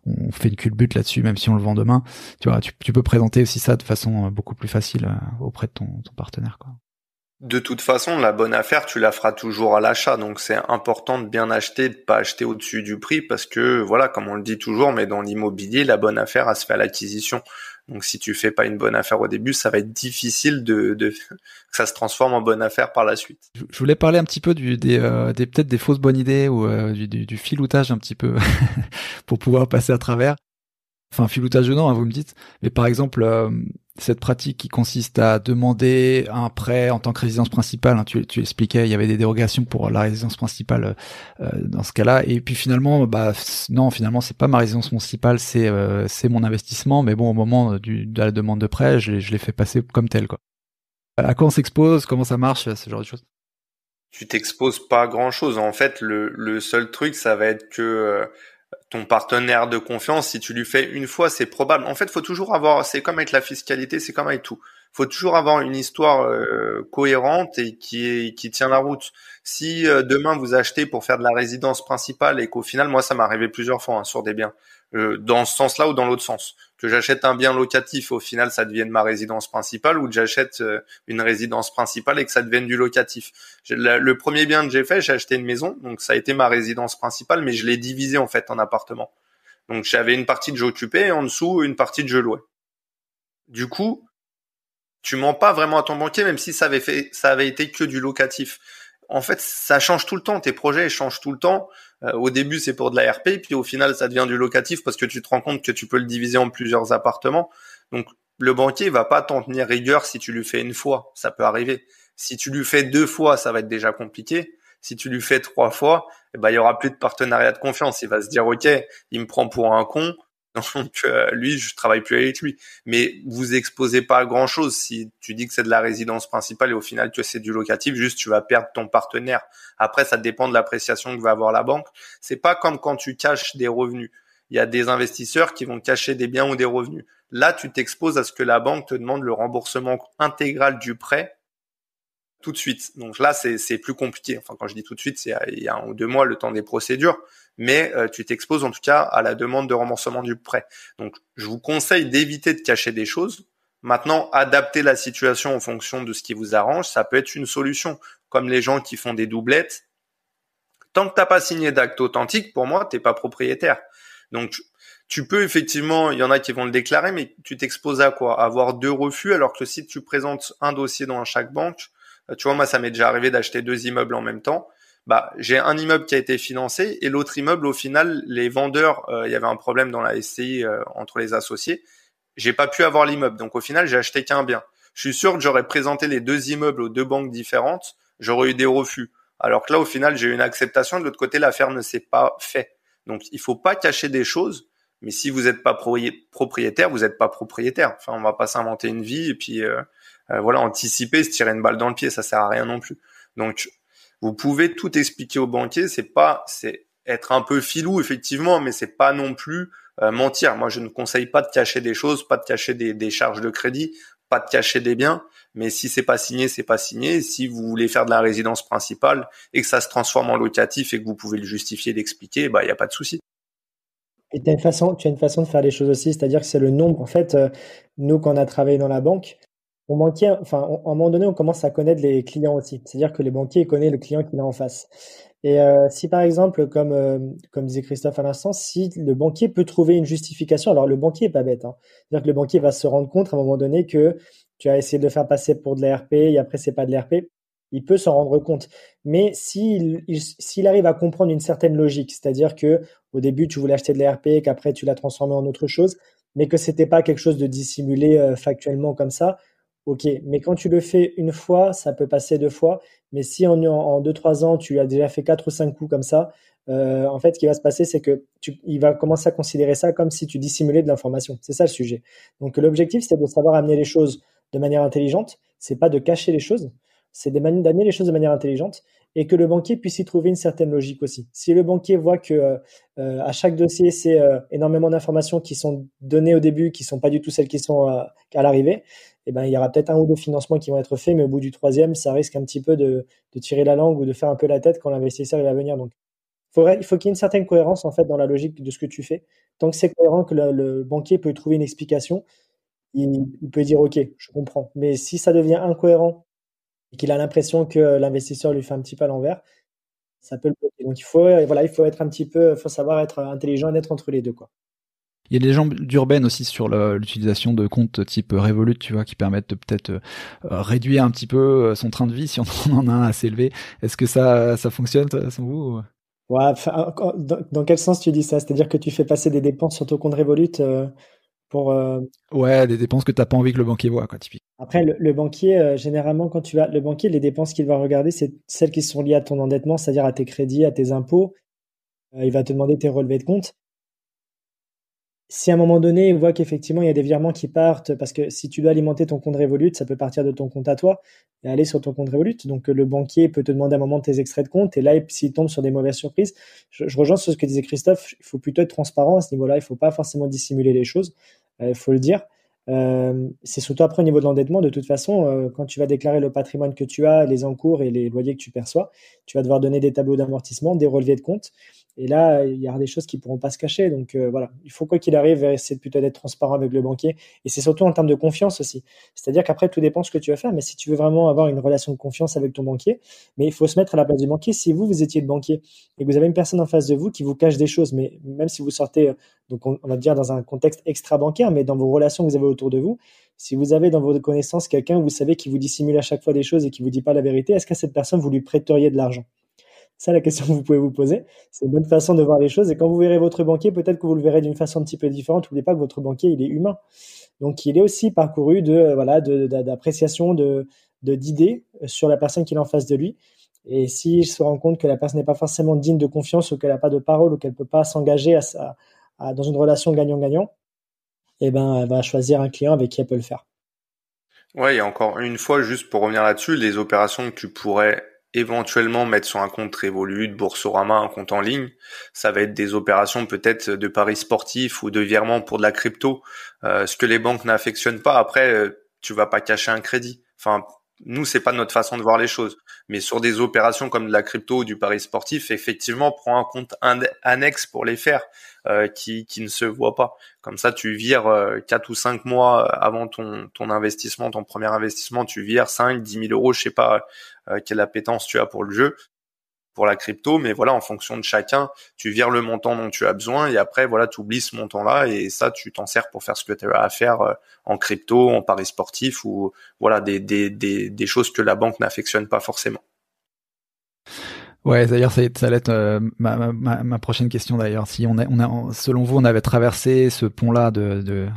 on fait une culbute là-dessus, même si on le vend demain. Tu vois, tu peux présenter aussi ça de façon beaucoup plus facile auprès de ton partenaire, quoi. De toute façon, la bonne affaire, tu la feras toujours à l'achat. Donc, c'est important de bien acheter, de pas acheter au-dessus du prix parce que, voilà, comme on le dit toujours, mais dans l'immobilier, la bonne affaire, elle se fait à l'acquisition. Donc, si tu fais pas une bonne affaire au début, ça va être difficile que ça se transforme en bonne affaire par la suite. Je voulais parler un petit peu peut-être des fausses bonnes idées ou du filoutage un petit peu pour pouvoir passer à travers. Enfin, filoutage ou non, vous me dites. Mais par exemple, cette pratique qui consiste à demander un prêt en tant que résidence principale, tu expliquais, il y avait des dérogations pour la résidence principale dans ce cas-là. Et puis finalement, non, finalement, c'est pas ma résidence principale, c'est mon investissement. Mais bon, au moment de la demande de prêt, je l'ai fait passer comme tel, quoi. À quoi on s'expose, comment ça marche, ce genre de choses? Tu t'exposes pas à grand-chose. En fait, le seul truc, ça va être que ton partenaire de confiance, si tu lui fais une fois, c'est probable. En fait, faut toujours avoir, c'est comme avec la fiscalité, c'est comme avec tout. Faut toujours avoir une histoire cohérente et qui tient la route. Si demain vous achetez pour faire de la résidence principale et qu'au final, moi ça m'est arrivé plusieurs fois sur des biens, dans ce sens-là ou dans l'autre sens, que j'achète un bien locatif, au final ça devienne ma résidence principale, ou que j'achète une résidence principale et que ça devienne du locatif. Le premier bien que j'ai acheté une maison, donc ça a été ma résidence principale, mais je l'ai divisé en fait en appartements. Donc j'avais une partie que j'occupais et en dessous une partie que je louais. Du coup, tu mens pas vraiment à ton banquier, même si ça avait été que du locatif. En fait, ça change tout le temps. Tes projets changent tout le temps. Au début, c'est pour de la RP, puis au final, ça devient du locatif parce que tu te rends compte que tu peux le diviser en plusieurs appartements. Donc, le banquier va pas t'en tenir rigueur si tu lui fais une fois. Ça peut arriver. Si tu lui fais 2 fois, ça va être déjà compliqué. Si tu lui fais 3 fois, il y aura plus de partenariat de confiance. Il va se dire, OK, il me prend pour un con. Donc lui, je travaille plus avec lui. Mais vous exposez pas à grand chose si tu dis que c'est de la résidence principale et au final que c'est du locatif, juste tu vas perdre ton partenaire. Après, ça dépend de l'appréciation que va avoir la banque. C'est pas comme quand tu caches des revenus. Il y a des investisseurs qui vont cacher des biens ou des revenus. Là, tu t'exposes à ce que la banque te demande le remboursement intégral du prêt tout de suite. Donc là, c'est plus compliqué. Enfin, quand je dis tout de suite, c'est il y a 1 ou 2 mois le temps des procédures, mais tu t'exposes en tout cas à la demande de remboursement du prêt. Donc, je vous conseille d'éviter de cacher des choses. Maintenant, adapter la situation en fonction de ce qui vous arrange, ça peut être une solution. Comme les gens qui font des doublettes. Tant que t'as pas signé d'acte authentique, pour moi, t'es pas propriétaire. Donc, tu peux effectivement, il y en a qui vont le déclarer, mais tu t'exposes à quoi? À avoir 2 refus, alors que si tu présentes un dossier dans chaque banque, tu vois, moi, ça m'est déjà arrivé d'acheter 2 immeubles en même temps. Bah, j'ai un immeuble qui a été financé et l'autre immeuble, au final, les vendeurs, il y avait un problème dans la SCI entre les associés. J'ai pas pu avoir l'immeuble. Donc, au final, j'ai acheté qu'un bien. Je suis sûr que j'aurais présenté les 2 immeubles aux 2 banques différentes. J'aurais eu des refus. Alors que là, au final, j'ai eu une acceptation. De l'autre côté, l'affaire ne s'est pas fait. Donc, il faut pas cacher des choses. Mais si vous n'êtes pas propriétaire, vous n'êtes pas propriétaire. Enfin, on va pas s'inventer une vie et puis voilà, anticiper, se tirer une balle dans le pied, ça sert à rien non plus. Donc, vous pouvez tout expliquer au banquier. C'est être un peu filou effectivement, mais c'est pas non plus mentir. Moi, je ne conseille pas de cacher des choses, pas de cacher des charges de crédit, pas de cacher des biens. Mais si c'est pas signé, c'est pas signé. Si vous voulez faire de la résidence principale et que ça se transforme en locatif et que vous pouvez le justifier, l'expliquer, bah il y a pas de souci. Et tu as une façon de faire les choses aussi, c'est-à-dire que c'est le nombre. En fait, nous, quand on a travaillé dans la banque, on manquait, enfin, à un moment donné, on commence à connaître les clients aussi. C'est-à-dire que les banquiers connaissent le client qu'il a en face. Et si par exemple, comme disait Christophe à l'instant, si le banquier peut trouver une justification, alors le banquier est pas bête, hein. C'est-à-dire que le banquier va se rendre compte à un moment donné que tu as essayé de le faire passer pour de l'ARP et après c'est pas de l'ARP. Il peut s'en rendre compte. Mais s'il arrive à comprendre une certaine logique, c'est-à-dire que au début tu voulais acheter de l'ARP, qu'après tu l'as transformé en autre chose, mais que c'était pas quelque chose de dissimulé factuellement comme ça, ok. Mais quand tu le fais une fois, ça peut passer 2 fois. Mais si en 2, 3 ans, tu as déjà fait 4 ou 5 coups comme ça, en fait, ce qui va se passer, c'est que il va commencer à considérer ça comme si tu dissimulais de l'information. C'est ça le sujet. Donc l'objectif, c'est de savoir amener les choses de manière intelligente. C'est pas de cacher les choses, c'est d'amener les choses de manière intelligente et que le banquier puisse y trouver une certaine logique aussi. Si le banquier voit que à chaque dossier, c'est énormément d'informations qui sont données au début, qui sont pas du tout celles qui sont à l'arrivée, eh ben, il y aura peut-être 1 ou 2 financements qui vont être faits, mais au bout du troisième, ça risque un petit peu de tirer la langue ou de faire un peu la tête quand l'investisseur il va venir. Donc, il faut qu'il y ait une certaine cohérence en fait dans la logique de ce que tu fais. Tant que c'est cohérent, que le banquier peut trouver une explication, il peut dire OK, je comprends. Mais si ça devient incohérent et qu'il a l'impression que l'investisseur lui fait un petit peu à l'envers, ça peut le bloquer. Donc il faut être un petit peu, faut savoir être intelligent et être entre les deux, quoi. Il y a des légendes urbaines aussi sur l'utilisation de comptes type Revolut, tu vois, qui permettent de peut-être réduire un petit peu son train de vie si on en a un assez élevé. Est-ce que ça fonctionne, selon vous? Ouais, enfin, dans quel sens tu dis ça? C'est-à-dire que tu fais passer des dépenses sur ton compte Revolut pour. Ouais, des dépenses que t'as pas envie que le banquier voit, quoi, typiquement. Après, le banquier, généralement, quand tu vas, le banquier, les dépenses qu'il va regarder, c'est celles qui sont liées à ton endettement, c'est-à-dire à tes crédits, à tes impôts. Il va te demander tes relevés de compte. Si à un moment donné, il voit qu'effectivement, il y a des virements qui partent, parce que si tu dois alimenter ton compte Revolut, ça peut partir de ton compte à toi et aller sur ton compte Revolut. Donc, le banquier peut te demander à un moment tes extraits de compte. Et là, s'il tombe sur des mauvaises surprises, je rejoins sur ce que disait Christophe, il faut plutôt être transparent à ce niveau-là. Il faut pas forcément dissimuler les choses. Il faut le dire. C'est surtout après au niveau de l'endettement. De toute façon, quand tu vas déclarer le patrimoine que tu as, les encours et les loyers que tu perçois, tu vas devoir donner des tableaux d'amortissement, des relevés de compte. Et là, il y aura des choses qui pourront pas se cacher. Donc voilà, il faut quoi qu'il arrive essayer de plutôt d'être transparent avec le banquier. Et c'est surtout en termes de confiance aussi. C'est-à-dire qu'après, tout dépend de ce que tu vas faire. Mais si tu veux vraiment avoir une relation de confiance avec ton banquier, mais il faut se mettre à la place du banquier. Si vous étiez le banquier et que vous avez une personne en face de vous qui vous cache des choses, mais même si vous sortez, donc on va dire dans un contexte extra-bancaire, mais dans vos relations que vous avez autour de vous, si vous avez dans vos connaissances quelqu'un, vous savez, qui vous dissimule à chaque fois des choses et qui vous dit pas la vérité, est-ce qu'à cette personne, vous lui prêteriez de l'argent? C'est la question que vous pouvez vous poser. C'est une bonne façon de voir les choses. Et quand vous verrez votre banquier, peut-être que vous le verrez d'une façon un petit peu différente. N'oubliez pas que votre banquier, il est humain. Donc, il est aussi parcouru d'appréciation, d'idées sur la personne qu'il a en face de lui. Et s'il se rend compte que la personne n'est pas forcément digne de confiance ou qu'elle n'a pas de parole ou qu'elle ne peut pas s'engager dans une relation gagnant-gagnant, elle va choisir un client avec qui elle peut le faire. Ouais, et encore une fois, juste pour revenir là-dessus, les opérations que tu pourrais éventuellement mettre sur un compte Revolut, de Boursorama, un compte en ligne, ça va être des opérations peut-être de paris sportifs ou de virements pour de la crypto, ce que les banques n'affectionnent pas. Après, tu vas pas cacher un crédit. Enfin, nous, c'est pas notre façon de voir les choses. Mais sur des opérations comme de la crypto ou du pari sportif, effectivement, prends un compte annexe pour les faire, qui ne se voit pas. Comme ça, tu vires 4 ou 5 mois avant ton investissement, ton premier investissement, tu vires 5, 10 000 euros, je sais pas quelle appétence tu as pour le jeu, pour la crypto, mais voilà, en fonction de chacun, tu vires le montant dont tu as besoin et après, voilà, tu oublies ce montant-là et ça, tu t'en sers pour faire ce que tu as à faire en crypto, en paris sportif ou voilà, des choses que la banque n'affectionne pas forcément. Ouais, d'ailleurs, ça allait être ma prochaine question d'ailleurs. Si selon vous, on avait traversé ce pont-là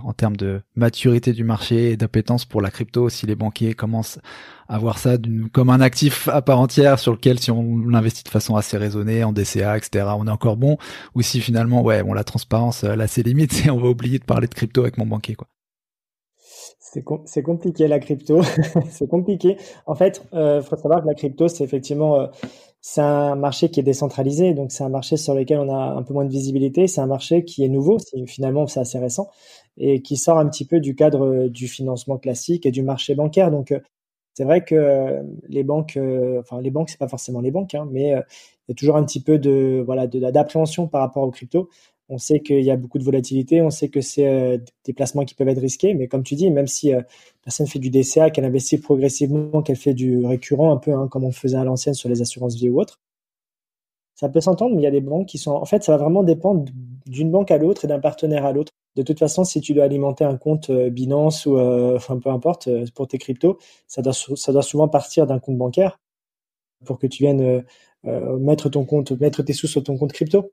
en termes de maturité du marché et d'appétence pour la crypto, si les banquiers commencent à voir ça comme un actif à part entière sur lequel, si on l'investit de façon assez raisonnée, en DCA, etc., on est encore bon, ou si finalement, ouais, bon, la transparence, là, c'est limite et on va oublier de parler de crypto avec mon banquier, quoi. C'est compliqué la crypto, c'est compliqué. En fait, faut savoir que la crypto, c'est effectivement, c'est un marché qui est décentralisé, donc c'est un marché sur lequel on a un peu moins de visibilité. C'est un marché qui est nouveau, finalement c'est assez récent et qui sort un petit peu du cadre du financement classique et du marché bancaire. Donc c'est vrai que les banques, enfin les banques, c'est pas forcément les banques, hein, mais il y a toujours un petit peu d'appréhension par rapport aux cryptos. On sait qu'il y a beaucoup de volatilité, on sait que c'est des placements qui peuvent être risqués, mais comme tu dis, même si personne fait du DCA, qu'elle investit progressivement, qu'elle fait du récurrent un peu, hein, comme on faisait à l'ancienne sur les assurances vie ou autres, ça peut s'entendre, mais il y a des banques qui sont... En fait, ça va vraiment dépendre d'une banque à l'autre et d'un partenaire à l'autre. De toute façon, si tu dois alimenter un compte Binance ou enfin peu importe pour tes cryptos, ça doit souvent partir d'un compte bancaire pour que tu viennes mettre tes sous sur ton compte crypto.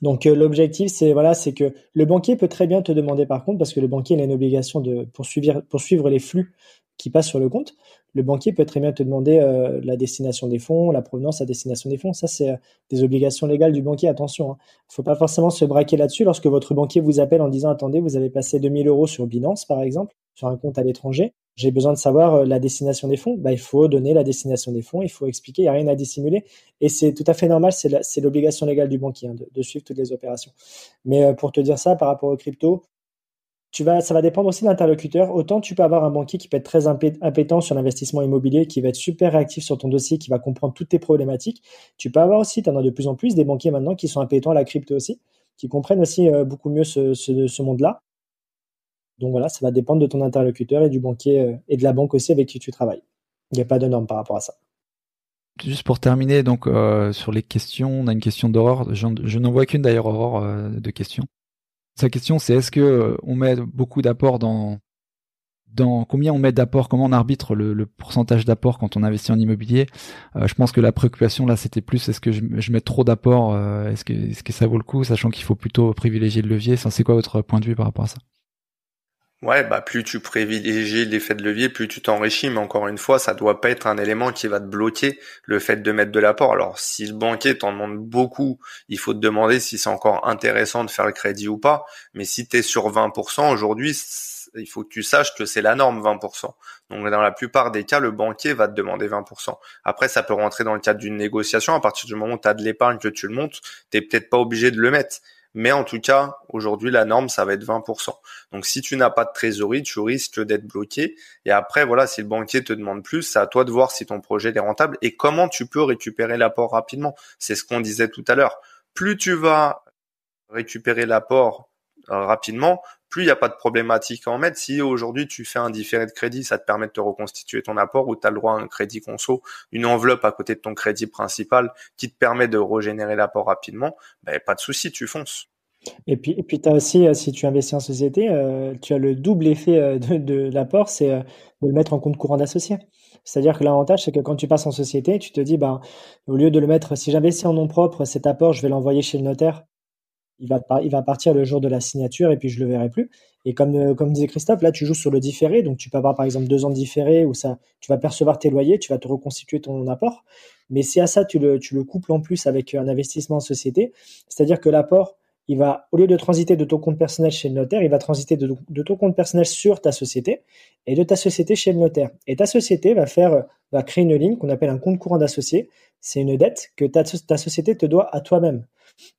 Donc l'objectif c'est que le banquier peut très bien te demander par contre, parce que le banquier il a une obligation de poursuivre les flux qui passent sur le compte. Le banquier peut très bien te demander la destination des fonds, la provenance à destination des fonds. Ça c'est des obligations légales du banquier. Attention, hein. Faut pas forcément se braquer là-dessus lorsque votre banquier vous appelle en disant attendez, vous avez passé 2 000 euros sur Binance par exemple, sur un compte à l'étranger. J'ai besoin de savoir la destination des fonds. Il faut donner la destination des fonds, il faut expliquer, il n'y a rien à dissimuler. Et c'est tout à fait normal, c'est l'obligation légale du banquier hein, de suivre toutes les opérations. Mais pour te dire ça, par rapport aux cryptos, ça va dépendre aussi de l'interlocuteur. Autant tu peux avoir un banquier qui peut être très impétent sur l'investissement immobilier, qui va être super réactif sur ton dossier, qui va comprendre toutes tes problématiques. Tu peux avoir aussi, tu en as de plus en plus, des banquiers maintenant qui sont impétents à la crypto aussi, qui comprennent aussi beaucoup mieux ce monde-là. Donc voilà, ça va dépendre de ton interlocuteur et du banquier et de la banque aussi avec qui tu travailles. Il n'y a pas de norme par rapport à ça. Juste pour terminer, donc sur les questions, on a une question d'Aurore. Je n'en vois qu'une d'ailleurs, Aurore, de questions. Sa question, c'est est-ce que on met beaucoup d'apports dans combien on met d'apport, comment on arbitre le pourcentage d'apport quand on investit en immobilier. Je pense que la préoccupation là, c'était plus est-ce que je mets trop d'apport, est-ce que ça vaut le coup, sachant qu'il faut plutôt privilégier le levier. C'est quoi votre point de vue par rapport à ça? Ouais, plus tu privilégies l'effet de levier, plus tu t'enrichis, mais encore une fois, ça doit pas être un élément qui va te bloquer, le fait de mettre de l'apport. Alors, si le banquier t'en demande beaucoup, il faut te demander si c'est encore intéressant de faire le crédit ou pas. Mais si t'es sur 20% aujourd'hui, il faut que tu saches que c'est la norme 20%. Donc, dans la plupart des cas, le banquier va te demander 20%. Après, ça peut rentrer dans le cadre d'une négociation. À partir du moment où tu as de l'épargne, que tu le montes, t'es peut-être pas obligé de le mettre. Mais en tout cas, aujourd'hui, la norme, ça va être 20%. Donc, si tu n'as pas de trésorerie, tu risques d'être bloqué. Et après, voilà, si le banquier te demande plus, c'est à toi de voir si ton projet est rentable et comment tu peux récupérer l'apport rapidement. C'est ce qu'on disait tout à l'heure. Plus tu vas récupérer l'apport rapidement, plus il n'y a pas de problématique à en mettre. Si aujourd'hui tu fais un différé de crédit, ça te permet de te reconstituer ton apport ou tu as le droit à un crédit conso, une enveloppe à côté de ton crédit principal qui te permet de régénérer l'apport rapidement, pas de souci, tu fonces. Et puis tu as aussi, si tu investis en société, tu as le double effet de l'apport, c'est de le mettre en compte courant d'associé. C'est-à-dire que l'avantage, c'est que quand tu passes en société, tu te dis, au lieu de le mettre, si j'investis en nom propre, cet apport, je vais l'envoyer chez le notaire. Il va partir le jour de la signature et puis je le verrai plus. Et comme disait Christophe, là, tu joues sur le différé. Donc, tu peux avoir, par exemple, 2 ans de différé où tu vas percevoir tes loyers, tu vas te reconstituer ton apport. Mais si à ça, tu le couples en plus avec un investissement en société, c'est-à-dire que l'apport, il va, au lieu de transiter de ton compte personnel chez le notaire, il va transiter de ton compte personnel sur ta société et de ta société chez le notaire. Et ta société va créer une ligne qu'on appelle un compte courant d'associé. C'est une dette que ta société te doit à toi-même.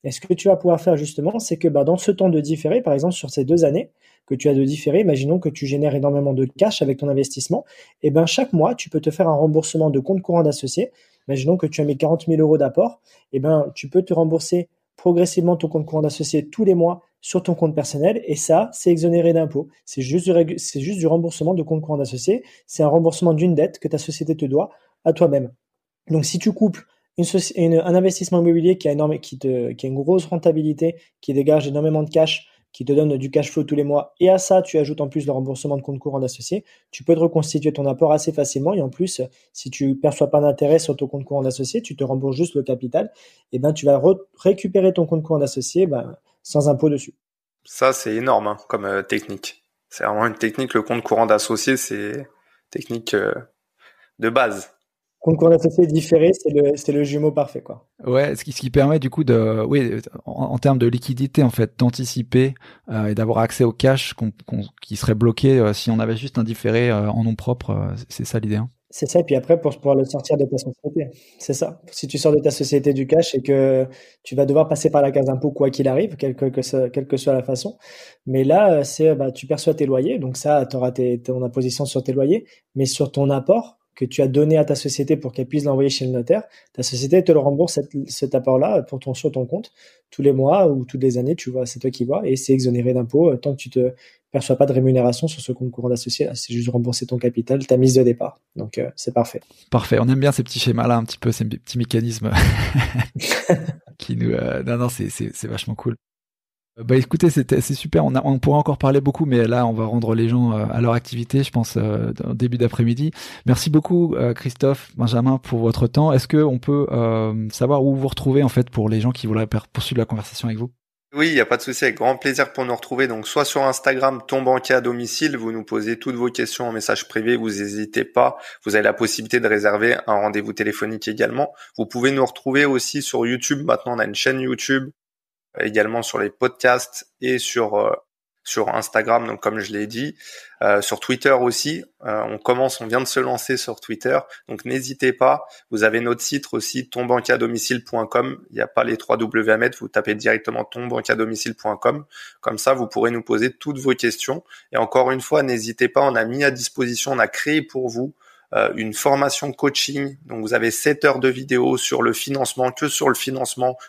Et ce que tu vas pouvoir faire justement, c'est que dans ce temps de différé, par exemple sur ces 2 années que tu as de différé, imaginons que tu génères énormément de cash avec ton investissement, et chaque mois, tu peux te faire un remboursement de compte courant d'associé. Imaginons que tu as mis 40 000 euros d'apport, tu peux te rembourser progressivement ton compte courant d'associé tous les mois sur ton compte personnel, et ça, c'est exonéré d'impôts. C'est juste du remboursement de compte courant d'associé. C'est un remboursement d'une dette que ta société te doit à toi-même. Donc, si tu couples un investissement immobilier qui a une grosse rentabilité, qui dégage énormément de cash, qui te donne du cash flow tous les mois, et à ça, tu ajoutes en plus le remboursement de compte courant d'associé, tu peux te reconstituer ton apport assez facilement, et en plus, si tu perçois pas d'intérêt sur ton compte courant d'associé, tu te rembourses juste le capital, et tu vas récupérer ton compte courant d'associé sans impôt dessus. Ça, c'est énorme comme technique. C'est vraiment une technique, le compte courant d'associé, c'est technique de base. Compte courant d'associé différé, c'est le jumeau parfait, quoi. Ouais, ce qui permet du coup en termes de liquidité en fait, d'anticiper et d'avoir accès au cash qui serait bloqué si on avait juste un différé en nom propre. C'est ça l'idée. C'est ça, et puis après, pour pouvoir le sortir de ta société. C'est ça. Si tu sors de ta société du cash et que tu vas devoir passer par la case impôt quoi qu'il arrive, quelle que soit la façon. Mais là, tu perçois tes loyers, donc ça, tu auras ton imposition sur tes loyers, mais sur ton apport que tu as donné à ta société pour qu'elle puisse l'envoyer chez le notaire, ta société te le rembourse cet apport-là sur ton compte tous les mois ou toutes les années, tu vois, c'est toi qui vois, et c'est exonéré d'impôts tant que tu te perçois pas de rémunération sur ce compte courant d'associé. C'est juste rembourser ton capital, ta mise de départ. Donc c'est parfait. Parfait. On aime bien ces petits schémas-là, un petit peu ces petits mécanismes qui nous. Non, c'est vachement cool. Écoutez, c'est super. On pourrait encore parler beaucoup, mais là, on va rendre les gens à leur activité, je pense, en début d'après-midi. Merci beaucoup, Christophe, Benjamin, pour votre temps. Est-ce qu'on peut savoir où vous retrouvez en fait pour les gens qui voudraient poursuivre la conversation avec vous? Oui, il n'y a pas de souci, avec grand plaisir pour nous retrouver. Donc, soit sur Instagram, Ton Banquier à domicile, vous nous posez toutes vos questions en message privé, vous n'hésitez pas. Vous avez la possibilité de réserver un rendez-vous téléphonique également. Vous pouvez nous retrouver aussi sur YouTube. Maintenant, on a une chaîne YouTube, également sur les podcasts et sur Instagram, donc comme je l'ai dit, sur Twitter aussi. On vient de se lancer sur Twitter, donc n'hésitez pas. Vous avez notre site aussi, tonbanquierdomicile.com. Il n'y a pas les 3 W à mettre, vous tapez directement tonbanquierdomicile.com. Comme ça, vous pourrez nous poser toutes vos questions. Et encore une fois, n'hésitez pas, on a mis à disposition, on a créé pour vous une formation coaching. Donc vous avez 7 heures de vidéo sur le financement,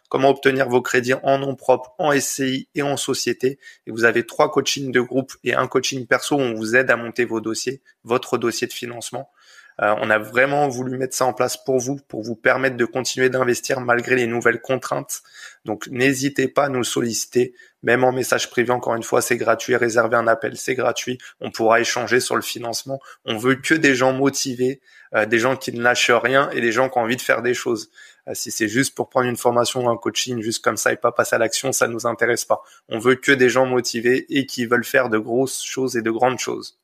comment obtenir vos crédits en nom propre, en SCI et en société. Et vous avez 3 coachings de groupe et un coaching perso où on vous aide à monter votre dossier de financement. On a vraiment voulu mettre ça en place pour vous permettre de continuer d'investir malgré les nouvelles contraintes. Donc n'hésitez pas à nous solliciter, même en message privé, encore une fois, c'est gratuit, réserver un appel, c'est gratuit, on pourra échanger sur le financement. On veut que des gens motivés, des gens qui ne lâchent rien et des gens qui ont envie de faire des choses. Si c'est juste pour prendre une formation ou un coaching juste comme ça et pas passer à l'action, ça nous intéresse pas. On veut que des gens motivés et qui veulent faire de grosses choses et de grandes choses.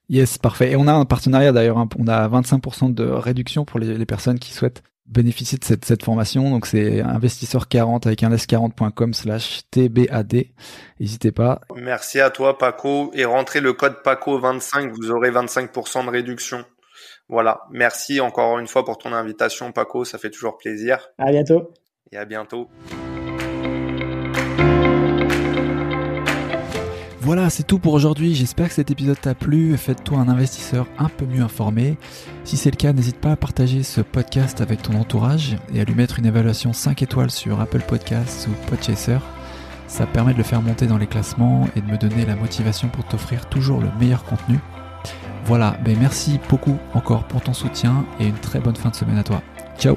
Yes, parfait. Et on a un partenariat d'ailleurs, on a 25% de réduction pour les personnes qui souhaitent bénéficier de cette formation. Donc c'est investisseur40 avec un s40.com/TBAD. N'hésitez pas. Merci à toi Paco, et rentrez le code Paco25, vous aurez 25% de réduction. Voilà, merci encore une fois pour ton invitation Paco, ça fait toujours plaisir. À bientôt. Et à bientôt. Voilà, c'est tout pour aujourd'hui. J'espère que cet épisode t'a plu. Faites-toi un investisseur un peu mieux informé. Si c'est le cas, n'hésite pas à partager ce podcast avec ton entourage et à lui mettre une évaluation 5 étoiles sur Apple Podcasts ou Podchaser. Ça permet de le faire monter dans les classements et de me donner la motivation pour t'offrir toujours le meilleur contenu. Voilà, merci beaucoup encore pour ton soutien et une très bonne fin de semaine à toi. Ciao!